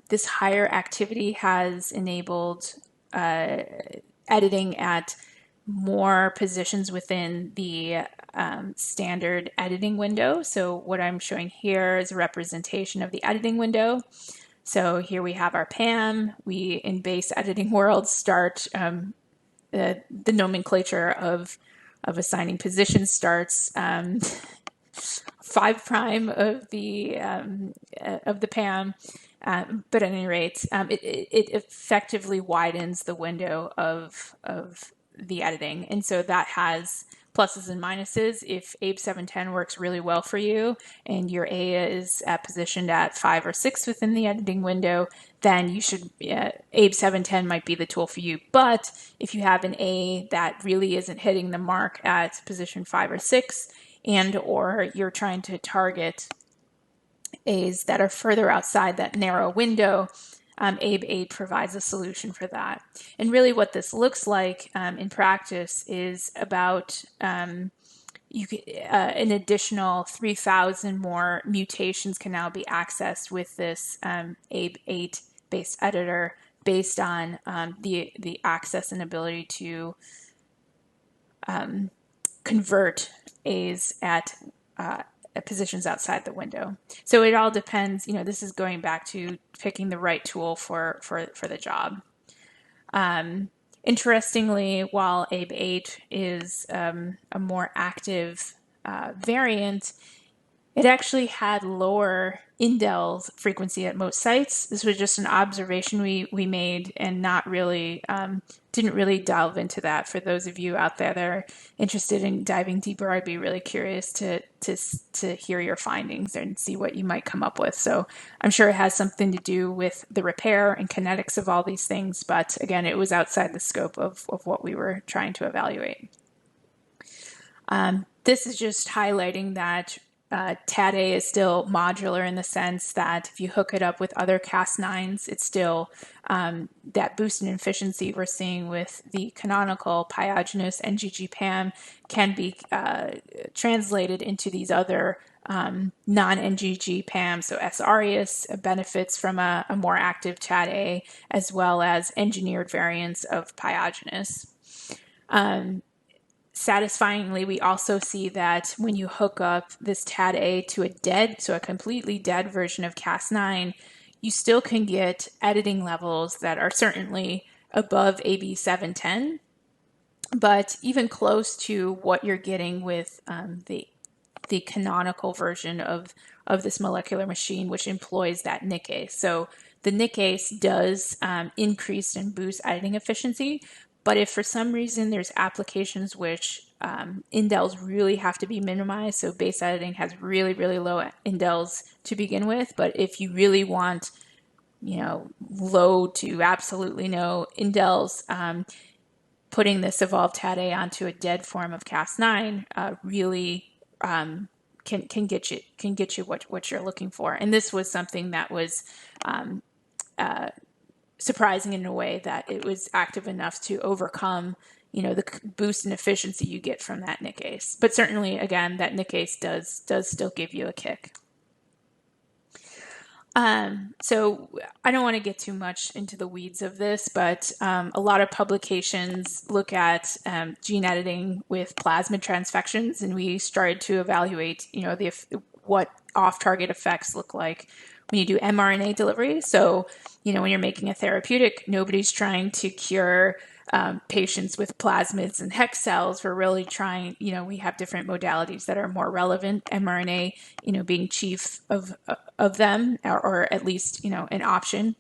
this higher activity has enabled editing at more positions within the standard editing window. So what I'm showing here is a representation of the editing window. So here we have our PAM. We, in base editing world, start the nomenclature of assigning positions starts 5' of the PAM. But at any rate, it effectively widens the window of the editing. And so that has pluses and minuses. If AB710 works really well for you and your A is positioned at 5 or 6 within the editing window, then you should, AB710 might be the tool for you. But if you have an A that really isn't hitting the mark at position 5 or 6, and or you're trying to target A's that are further outside that narrow window, ABE8 provides a solution for that. And really what this looks like in practice is about an additional 3,000 more mutations can now be accessed with this ABE8 based editor based on the access and ability to convert A's at positions outside the window. So it all depends, this is going back to picking the right tool for the job. Interestingly, while ABE8 is a more active variant, it actually had lower INDEL frequency at most sites. This was just an observation we made and not really, didn't really delve into that. For those of you out there that are interested in diving deeper, I'd be really curious to hear your findings and see what you might come up with. So I'm sure it has something to do with the repair and kinetics of all these things, but again, it was outside the scope of what we were trying to evaluate. This is just highlighting that TadA is still modular in the sense that if you hook it up with other Cas9s, it's still that boost in efficiency we're seeing with the canonical pyogenous NGG-PAM can be translated into these other non-NGG PAM, so S. aureus benefits from a more active TadA, as well as engineered variants of pyogenes. Satisfyingly, we also see that when you hook up this TadA to a completely dead version of Cas9, you still can get editing levels that are certainly above AB 710, but even close to what you're getting with the canonical version of this molecular machine, which employs that nickase. So the nickase does increase and boost editing efficiency, but if for some reason there's applications which indels really have to be minimized, so base editing has really, really low indels to begin with, but if you really want, low to absolutely no indels, putting this evolved TadA onto a dead form of Cas9 really can get you what you're looking for. And this was something that was surprising in a way that it was active enough to overcome, the boost in efficiency you get from that nickase. But certainly, again, that nickase does still give you a kick. So I don't want to get too much into the weeds of this, but a lot of publications look at gene editing with plasmid transfections, and we started to evaluate, what off-target effects look like when you do mRNA delivery. So, when you're making a therapeutic, nobody's trying to cure patients with plasmids and hex cells. We're really trying, we have different modalities that are more relevant, mRNA, being chief of them, or at least, an option.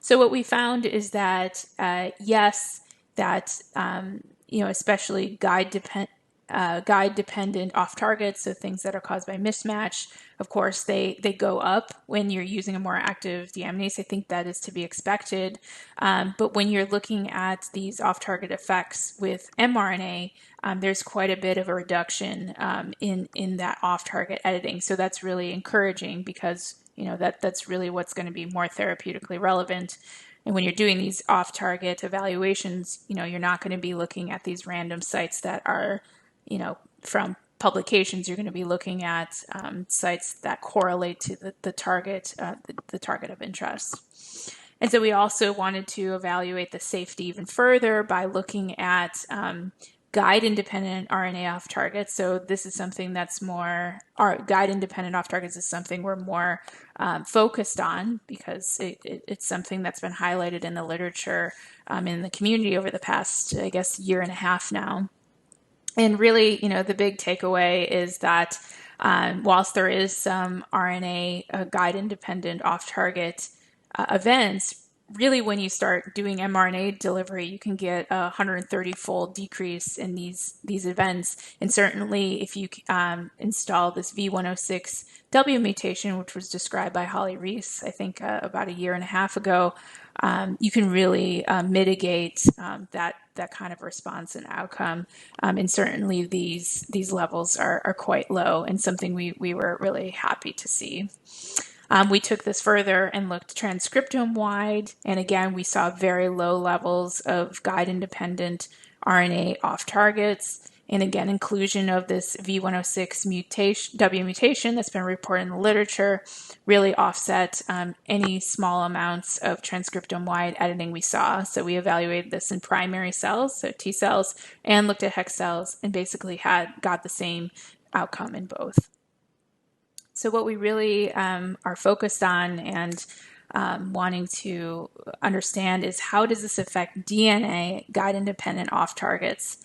So what we found is that, yes, that, especially guide-dependent off targets, so things that are caused by mismatch, of course, they go up when you're using a more active deaminase. I think that is to be expected. But when you're looking at these off-target effects with mRNA, there's quite a bit of a reduction in that off-target editing. So that's really encouraging because that's really what's going to be more therapeutically relevant. And when you're doing these off-target evaluations, you're not going to be looking at these random sites that are from publications. You're going to be looking at sites that correlate to the target, the target of interest. And so we also wanted to evaluate the safety even further by looking at guide-independent RNA off-targets. So this is something that's more, our guide-independent off-targets is something we're more focused on because it's something that's been highlighted in the literature in the community over the past, I guess, year and a half now. And really, the big takeaway is that whilst there is some RNA guide-independent off-target events, really when you start doing mRNA delivery, you can get a 130-fold decrease in these events. And certainly if you install this V106W mutation, which was described by Holly Reese, I think about a year and a half ago, you can really mitigate that kind of response and outcome. And certainly these levels are quite low and something we were really happy to see. We took this further and looked transcriptome-wide, and again, we saw very low levels of guide-independent RNA off-targets, and again, inclusion of this V106 W mutation that's been reported in the literature really offset any small amounts of transcriptome-wide editing we saw. So we evaluated this in primary cells, so T cells, and looked at hex cells, and basically got the same outcome in both. So what we really are focused on and wanting to understand is how does this affect DNA guide-independent off-targets?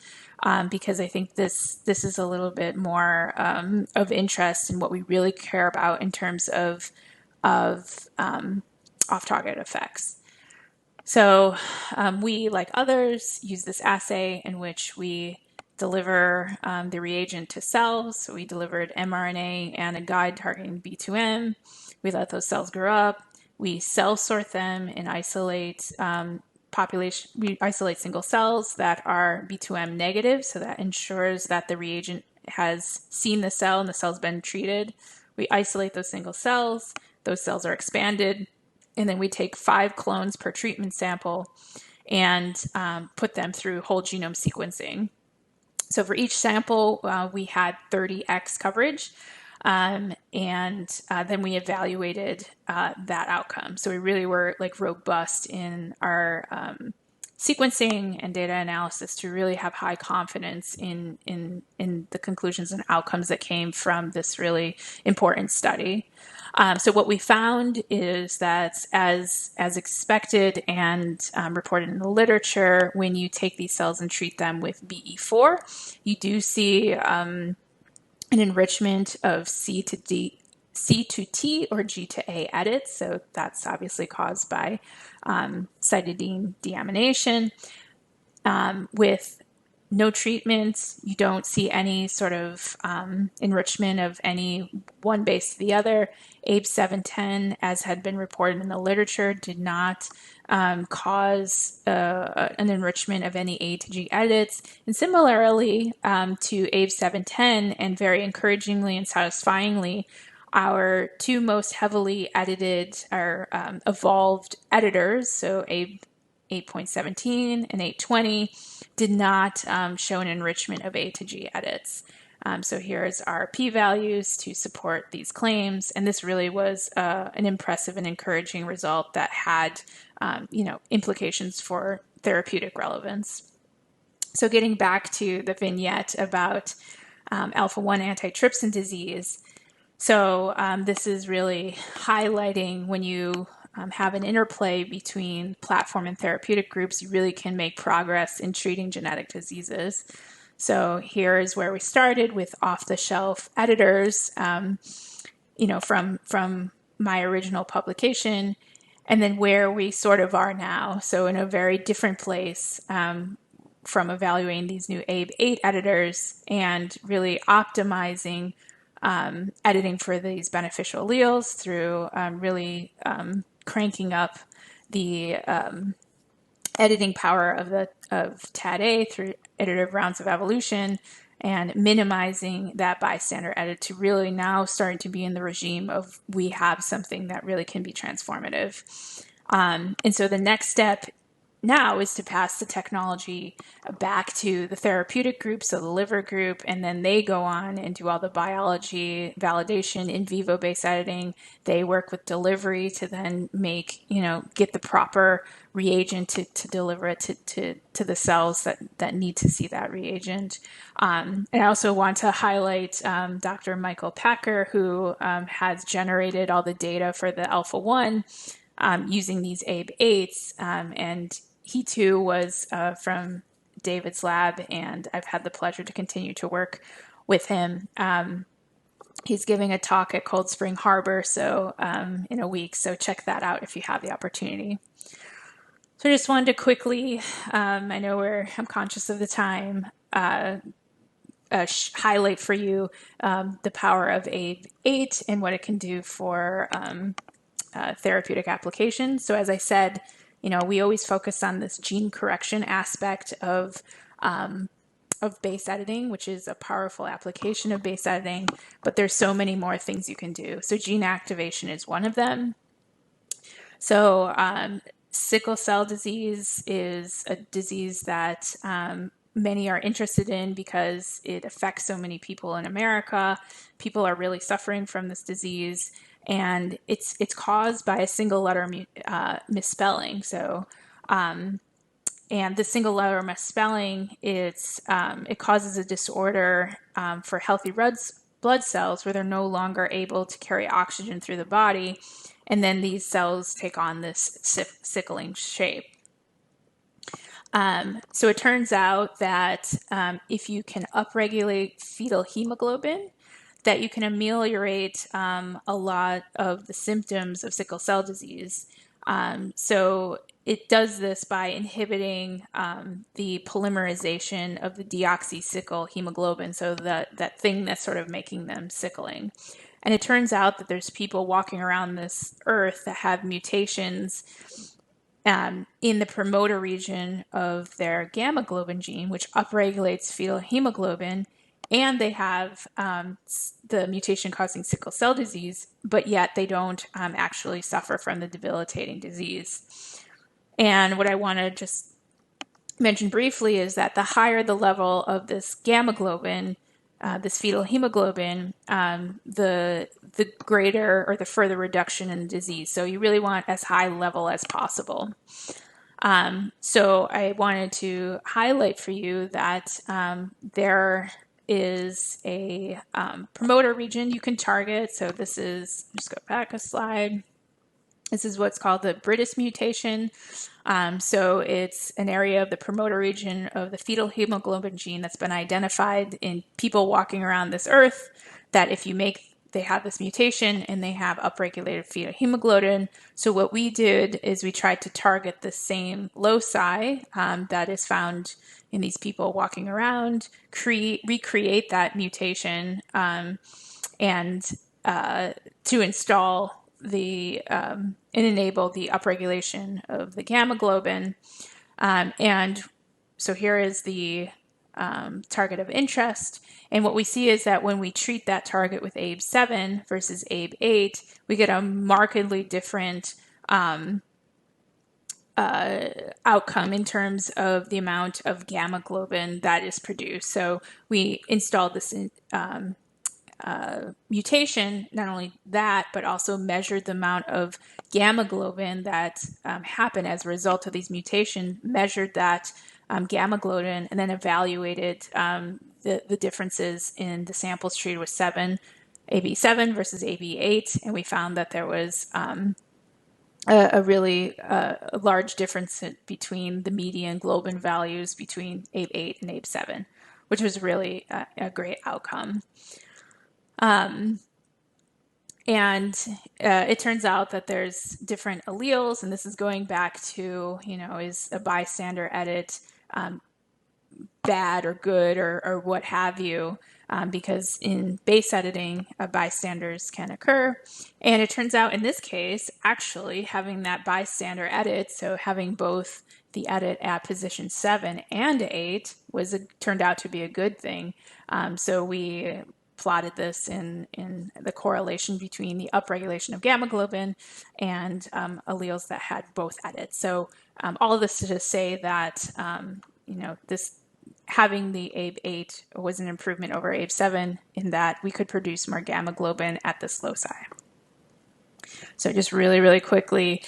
Because I think this is a little bit more of interest in what we really care about in terms of off-target effects. So we, like others, use this assay in which we deliver the reagent to cells. So we delivered mRNA and a guide targeting B2M. We let those cells grow up. We cell sort them and isolate We isolate single cells that are B2M negative, so that ensures that the reagent has seen the cell and the cell's been treated. We isolate those single cells. Those cells are expanded, and then we take 5 clones per treatment sample and put them through whole genome sequencing. So for each sample, we had 30x coverage, and then we evaluated that outcome. So we really were like robust in our sequencing and data analysis to really have high confidence in the conclusions and outcomes that came from this really important study. So what we found is that, as expected and reported in the literature, when you take these cells and treat them with BE4, you do see an enrichment of C to T or G to A edits. So that's obviously caused by cytosine deamination. With no treatments, you don't see any sort of enrichment of any one base to the other. ABE 710, as had been reported in the literature, did not cause an enrichment of any A to G edits. And similarly to ABE 710, and very encouragingly and satisfyingly, our two most heavily edited or evolved editors, so ABE 8.17 and 820, did not show an enrichment of A to G edits. So here's our p-values to support these claims, and this really was an impressive and encouraging result that had, implications for therapeutic relevance. So getting back to the vignette about alpha-1 antitrypsin disease, so this is really highlighting when you have an interplay between platform and therapeutic groups, you really can make progress in treating genetic diseases. So here is where we started with off-the-shelf editors, from my original publication, and then where we sort of are now. So in a very different place from evaluating these new ABE8 editors and really optimizing editing for these beneficial alleles through really cranking up the editing power of TadA through iterative rounds of evolution, and minimizing that bystander edit to really now starting to be in the regime of we have something that really can be transformative. And so the next step now is to pass the technology back to the therapeutic group, so the liver group, and then they go on and do all the biology validation, in vivo base editing. They work with delivery to then make, get the proper reagent to deliver it to the cells that need to see that reagent. And I also want to highlight Dr. Michael Packer, who has generated all the data for the alpha-1 using these ABE8s, and he too was from David's lab, and I've had the pleasure to continue to work with him. He's giving a talk at Cold Spring Harbor in a week, so check that out if you have the opportunity. So I just wanted to quickly, I know I'm conscious of the time, highlight for you the power of ABE8 and what it can do for therapeutic applications. So as I said, we always focus on this gene correction aspect of base editing, which is a powerful application of base editing, but there's so many more things you can do. So gene activation is one of them. So sickle cell disease is a disease that many are interested in because it affects so many people in America. People are really suffering from this disease, and it's caused by a single letter misspelling. So, and the single letter misspelling, it causes a disorder for healthy blood cells where they're no longer able to carry oxygen through the body, and then these cells take on this sickling shape. So it turns out that if you can upregulate fetal hemoglobin, that you can ameliorate a lot of the symptoms of sickle cell disease. So it does this by inhibiting the polymerization of the deoxysickle hemoglobin, so that thing that's sort of making them sickling. And it turns out that there's people walking around this earth that have mutations in the promoter region of their gamma globin gene, which upregulates fetal hemoglobin, and they have the mutation causing sickle cell disease, but yet they don't actually suffer from the debilitating disease. And what I want to just mentioned briefly is that the higher the level of this gamma globin, this fetal hemoglobin, the greater or the further reduction in disease. So you really want as high level as possible. So I wanted to highlight for you that there is a promoter region you can target. So this is, just go back a slide. This is what's called the British mutation. So it's an area of the promoter region of the fetal hemoglobin gene that's been identified in people walking around this earth, that if you make, they have this mutation and they have upregulated fetal hemoglobin. So what we did is we tried to target the same loci that is found in these people walking around, recreate that mutation, and to install and enable the upregulation of the gamma globin. And so here is the target of interest. And what we see is that when we treat that target with ABE7 versus ABE8, we get a markedly different outcome in terms of the amount of gamma globin that is produced. So we installed this mutation, not only that, but also measured the amount of gamma globin that happened as a result of these mutations, measured that gamma globin, and then evaluated the differences in the samples treated with ABE7 versus ABE8, and we found that there was a really large difference between the median globin values between ABE8 and ABE7, which was really a great outcome. And it turns out that there's different alleles, and this is going back to, is a bystander edit bad or good or what have you, because in base editing, bystanders can occur. And it turns out in this case, actually having that bystander edit, so having both the edit at position 7 and 8 turned out to be a good thing. So we plotted this in the correlation between the upregulation of gamma globin and alleles that had both edits. So all of this to say that this having the ABE8 was an improvement over ABE7 in that we could produce more gamma globin at this loci. So just really, really quickly,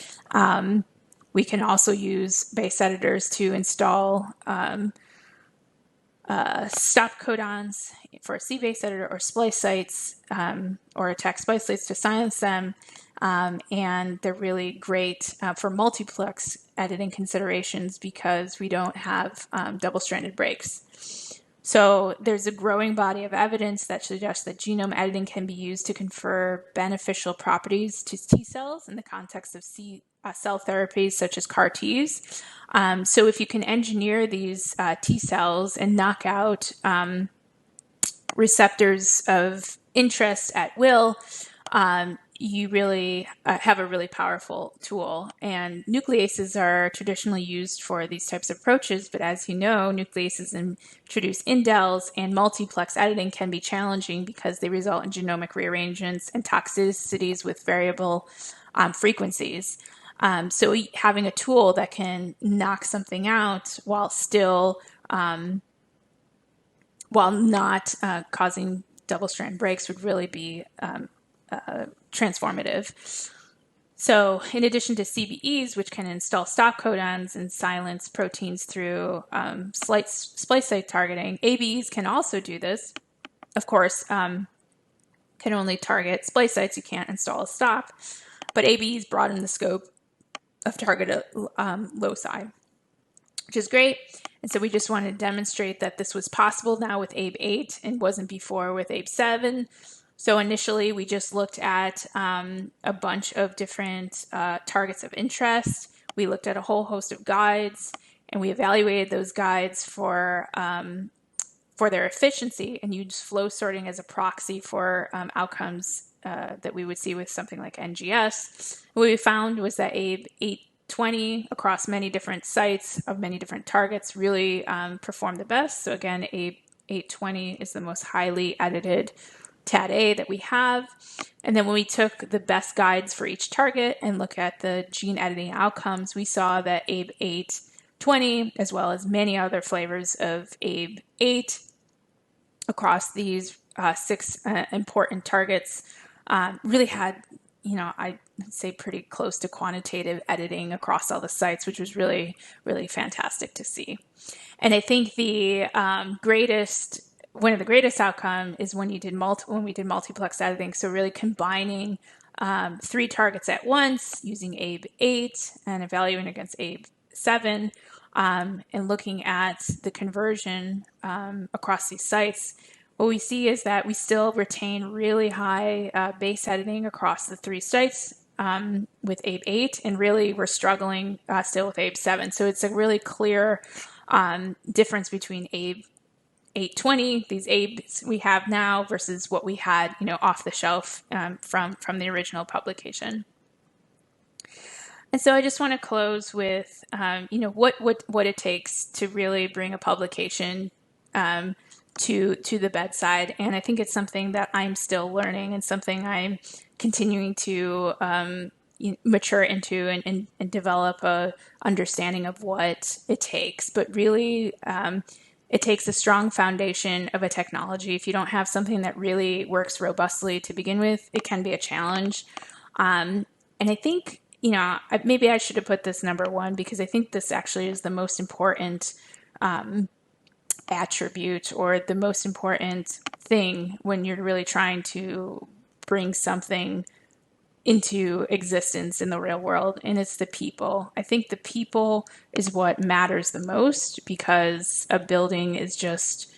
we can also use base editors to install stop codons for a C base editor or splice sites or attack splice sites to silence them. And they're really great for multiplex editing considerations because we don't have double-stranded breaks. So there's a growing body of evidence that suggests that genome editing can be used to confer beneficial properties to T cells in the context of cell therapies such as CAR Ts. So if you can engineer these T cells and knock out receptors of interest at will, you really have a really powerful tool. And nucleases are traditionally used for these types of approaches, but as you know, nucleases introduce indels, and multiplex editing can be challenging because they result in genomic rearrangements and toxicities with variable frequencies. So having a tool that can knock something out while still, while not causing double-strand breaks would really be transformative. So in addition to CBEs, which can install stop codons and silence proteins through splice site targeting, ABEs can also do this. Of course, can only target splice sites. You can't install a stop. But ABEs broaden the scope of targeted loci, which is great. And so we just wanted to demonstrate that this was possible now with ABE8 and wasn't before with ABE7. So initially, we just looked at a bunch of different targets of interest. We looked at a whole host of guides, and we evaluated those guides for their efficiency and used flow sorting as a proxy for outcomes that we would see with something like NGS. What we found was that ABE820 across many different sites of many different targets really performed the best. So again, ABE820 is the most highly edited TadA that we have. And then when we took the best guides for each target and look at the gene editing outcomes, we saw that ABE820 ABE20, as well as many other flavors of ABE8 across these 6 important targets. Really had, I'd say pretty close to quantitative editing across all the sites, which was really, really fantastic to see. And I think the one of the greatest outcome is when we did multiplex editing. So really combining 3 targets at once using ABE8 and evaluating against ABE7, and looking at the conversion across these sites. What we see is that we still retain really high base editing across the 3 sites with ABE8, and really we're struggling still with ABE7. So it's a really clear difference between ABE820, these ABEs we have now, versus what we had, off the shelf from the original publication. And so I just want to close with, what it takes to really bring a publication to the bedside. And I think it's something that I'm still learning and something I'm continuing to mature into and develop a understanding of what it takes. But really, it takes a strong foundation of a technology. If you don't have something that really works robustly to begin with, it can be a challenge. And I think, maybe I should have put this number 1, because I think this actually is the most important attribute, or the most important thing when you're really trying to bring something into existence in the real world, and it's the people. I think the people is what matters the most, because a building is just,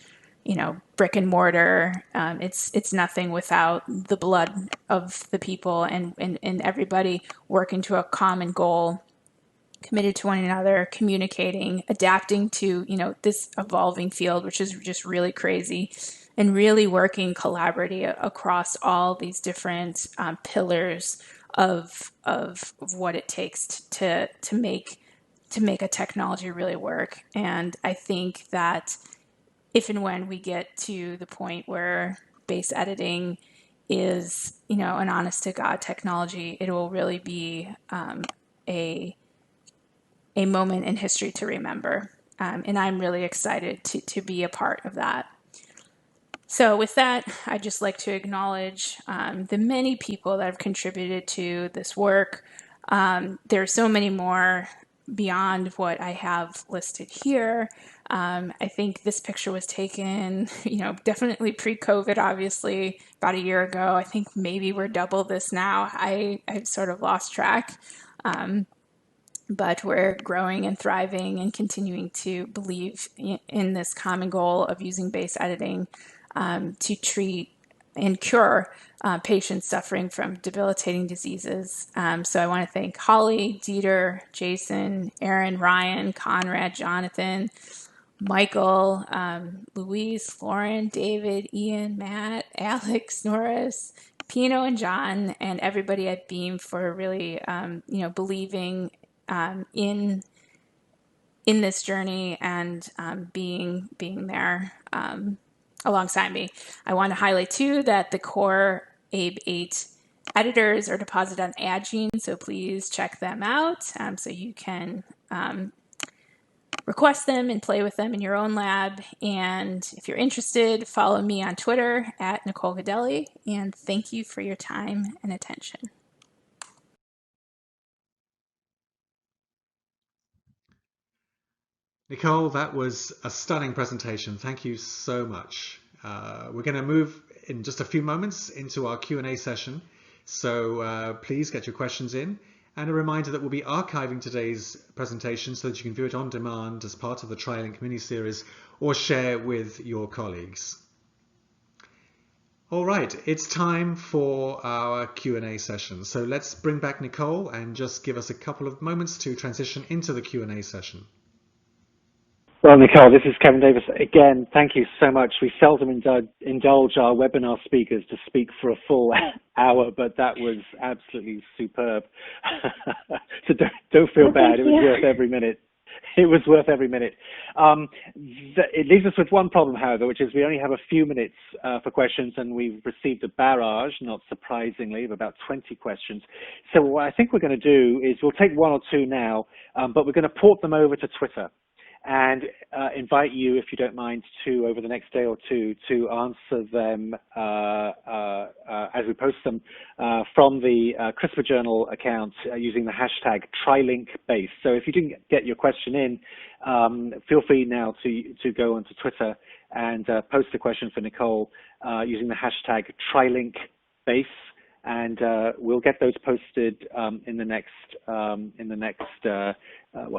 brick and mortar. It's nothing without the blood of the people and everybody working to a common goal, committed to one another, communicating, adapting to, this evolving field, which is just really crazy, and really working collaboratively across all these different pillars of what it takes to make a technology really work. And I think that if and when we get to the point where base editing is, an honest to God technology, it will really be a moment in history to remember. And I'm really excited to be a part of that. So with that, I'd just like to acknowledge the many people that have contributed to this work. There are so many more beyond what I have listed here. I think this picture was taken, definitely pre-COVID, obviously, about a year ago. I think maybe we're double this now. I've sort of lost track. But we're growing and thriving and continuing to believe in this common goal of using base editing to treat and cure patients suffering from debilitating diseases. So I want to thank Holly, Dieter, Jason, Aaron, Ryan, Conrad, Jonathan, Michael, Louise, Lauren, David, Ian, Matt, Alex, Norris, Pino, and John, and everybody at Beam for really, believing in this journey and being there alongside me. I want to highlight too that the core ABE8 editors are deposited on Adenine, so please check them out so you can request them and play with them in your own lab. And if you're interested, follow me on Twitter at Nicole Gaudelli, and thank you for your time and attention. Nicole, that was a stunning presentation. Thank you so much. We're going to move in just a few moments into our Q&A session. So please get your questions in. And a reminder that we'll be archiving today's presentation so that you can view it on demand as part of the TriLink mini-series or share with your colleagues. All right, it's time for our Q&A session. So let's bring back Nicole and just give us a couple of moments to transition into the Q&A session. Well, Nicole, this is Kevin Davis. Again, thank you so much. We seldom indulge our webinar speakers to speak for a full hour, but that was absolutely superb. So don't feel bad. It was worth every minute. it was worth every minute. It leaves us with one problem, however, which is we only have a few minutes for questions, and we've received a barrage, not surprisingly, of about 20 questions. So what I think we're going to do is we'll take one or two now, but we're going to port them over to Twitter and invite you, if you don't mind, to, over the next day or two, to answer them as we post them from the CRISPR Journal account using the hashtag #TriLinkBase. So if you didn't get your question in, feel free now to go onto Twitter and post a question for Nicole using the hashtag #TriLinkBase. And we'll get those posted in the next, well,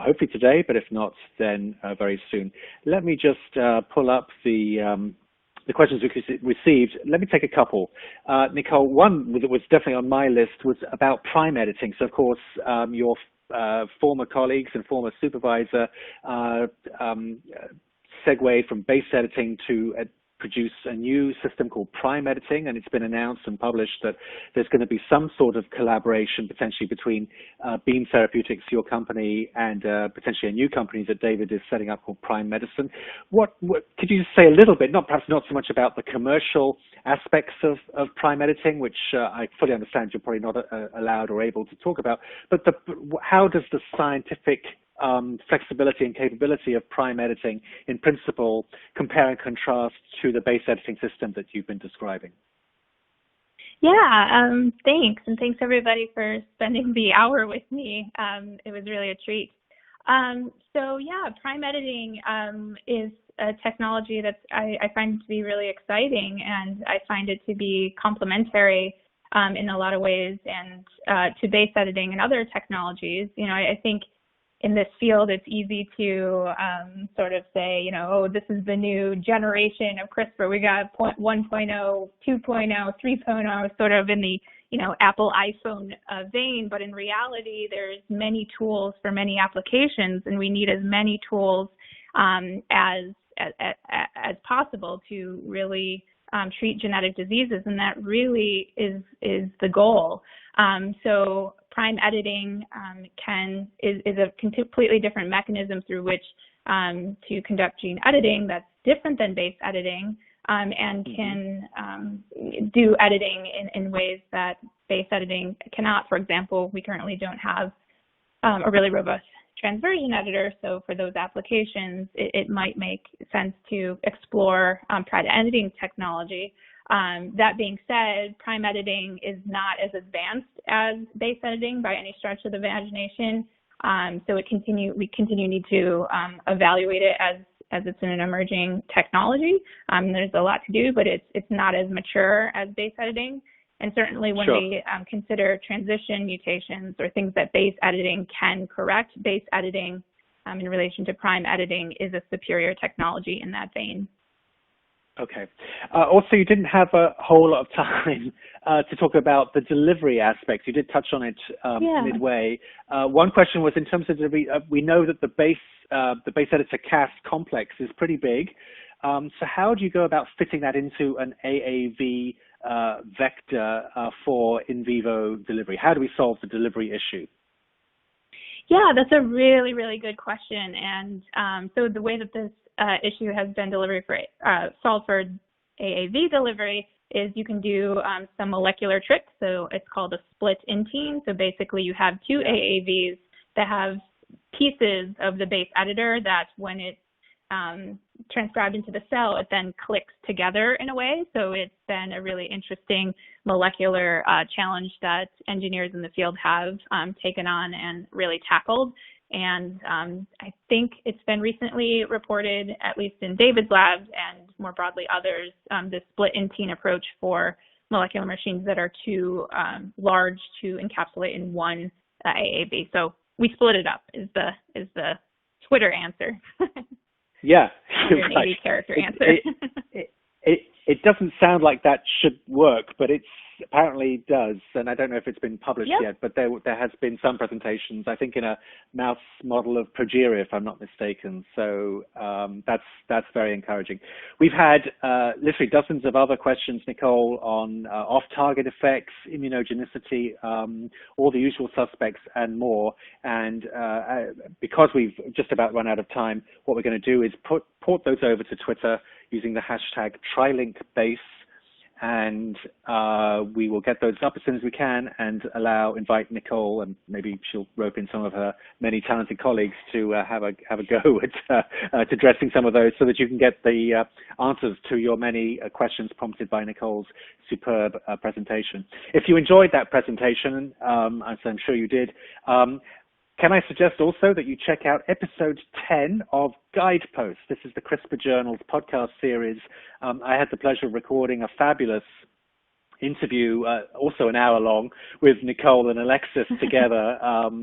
hopefully today, but if not, then very soon. Let me just pull up the questions we received. Let me take a couple. Nicole, one that was definitely on my list was about prime editing. So, of course, your former colleagues and former supervisor segued from base editing to produce a new system called prime editing, and it's been announced and published that there's going to be some sort of collaboration potentially between Beam Therapeutics, your company, and potentially a new company that David is setting up called Prime Medicine. What could you say a little bit, perhaps not so much about the commercial aspects of prime editing, which I fully understand you're probably not allowed or able to talk about, but how does the scientific flexibility and capability of prime editing in principle compare and contrast to the base editing system that you've been describing? Yeah, thanks. And thanks everybody for spending the hour with me. It was really a treat. So yeah, prime editing is a technology that I find to be really exciting, and I find it to be complementary in a lot of ways and to base editing and other technologies. You know, I think in this field, it's easy to sort of say, you know, oh, this is the new generation of CRISPR. We got 1.0, 2.0, 3.0, sort of in the, you know, Apple iPhone vein. But in reality, there's many tools for many applications, and we need as many tools as possible to really treat genetic diseases, and that really is the goal. So prime editing is a completely different mechanism through which to conduct gene editing that's different than base editing, and can do editing in ways that base editing cannot. For example, we currently don't have a really robust transversion editor, so for those applications, it might make sense to explore TadA editing technology. That being said, prime editing is not as advanced as base editing by any stretch of the imagination. So we continue need to evaluate it as it's an emerging technology. There's a lot to do, but it's not as mature as base editing. And certainly when we consider transition mutations or things that base editing can correct, base editing in relation to prime editing is a superior technology in that vein. Okay. Also, you didn't have a whole lot of time to talk about the delivery aspects. You did touch on it midway. One question was in terms of delivery. We know that the base editor Cas complex is pretty big. So how do you go about fitting that into an AAV vector for in vivo delivery? How do we solve the delivery issue? Yeah, that's a really, really good question. And so the way that this issue has been solved for AAV delivery is you can do some molecular tricks. So it's called a split intein. So basically you have two AAVs that have pieces of the base editor that when it's transcribed into the cell, it then clicks together in a way. So it's been a really interesting molecular challenge that engineers in the field have taken on and really tackled. And I think it's been recently reported, at least in David's labs and more broadly others, the split intein approach for molecular machines that are too large to encapsulate in one AAV. So we split it up is the Twitter answer. Yeah, your Navy character answer. It doesn't sound like that should work, but it's apparently does, and I don't know if it's been published Yep. yet, but there has been some presentations, I think in a mouse model of progeria, if I'm not mistaken. So that's very encouraging. We've had literally dozens of other questions, Nicole, on off-target effects, immunogenicity, all the usual suspects and more. And because we've just about run out of time, what we're going to do is port those over to Twitter using the hashtag TriLinkBase, and we will get those up as soon as we can and invite Nicole, and maybe she'll rope in some of her many talented colleagues to have a go at addressing some of those, so that you can get the answers to your many questions prompted by Nicole's superb presentation. If you enjoyed that presentation, as I'm sure you did, can I suggest also that you check out episode 10 of Guidepost? This is the CRISPR Journal's podcast series. I had the pleasure of recording a fabulous interview, also an hour long, with Nicole and Alexis together.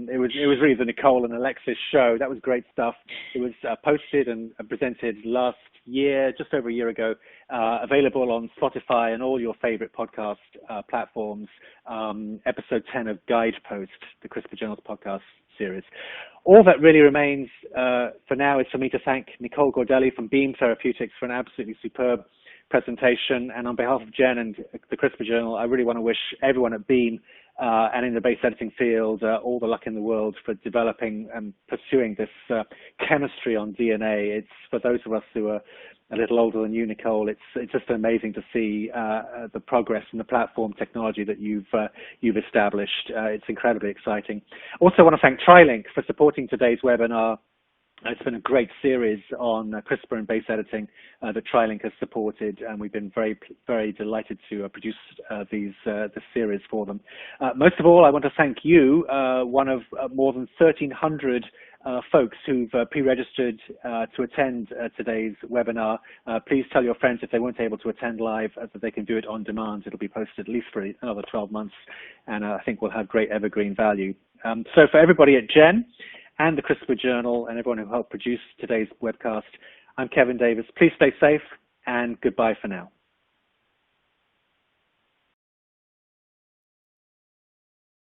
It was really the Nicole and Alexis show. That was great stuff. It was posted and presented last year, just over a year ago, available on Spotify and all your favorite podcast platforms. Episode 10 of Guidepost, the CRISPR Journal's podcast series. All that really remains for now is for me to thank Nicole Gaudelli from Beam Therapeutics for an absolutely superb presentation. And on behalf of Jen and the CRISPR Journal, I really want to wish everyone at Beam and in the base editing field all the luck in the world for developing and pursuing this chemistry on DNA. It's for those of us who are a little older than you, Nicole, it's just amazing to see the progress and the platform technology that you've established. It's incredibly exciting. Also, I want to thank TriLink for supporting today's webinar. It's been a great series on CRISPR and base editing that TriLink has supported, and we've been very, very delighted to produce this series for them. Most of all, I want to thank you, one of more than 1,300 folks who've pre-registered to attend today's webinar. Please tell your friends if they weren't able to attend live that they can do it on demand. It'll be posted at least for another 12 months, and I think we'll have great evergreen value. So for everybody at Jen and the CRISPR Journal and everyone who helped produce today's webcast, I'm Kevin Davis. Please stay safe, and goodbye for now.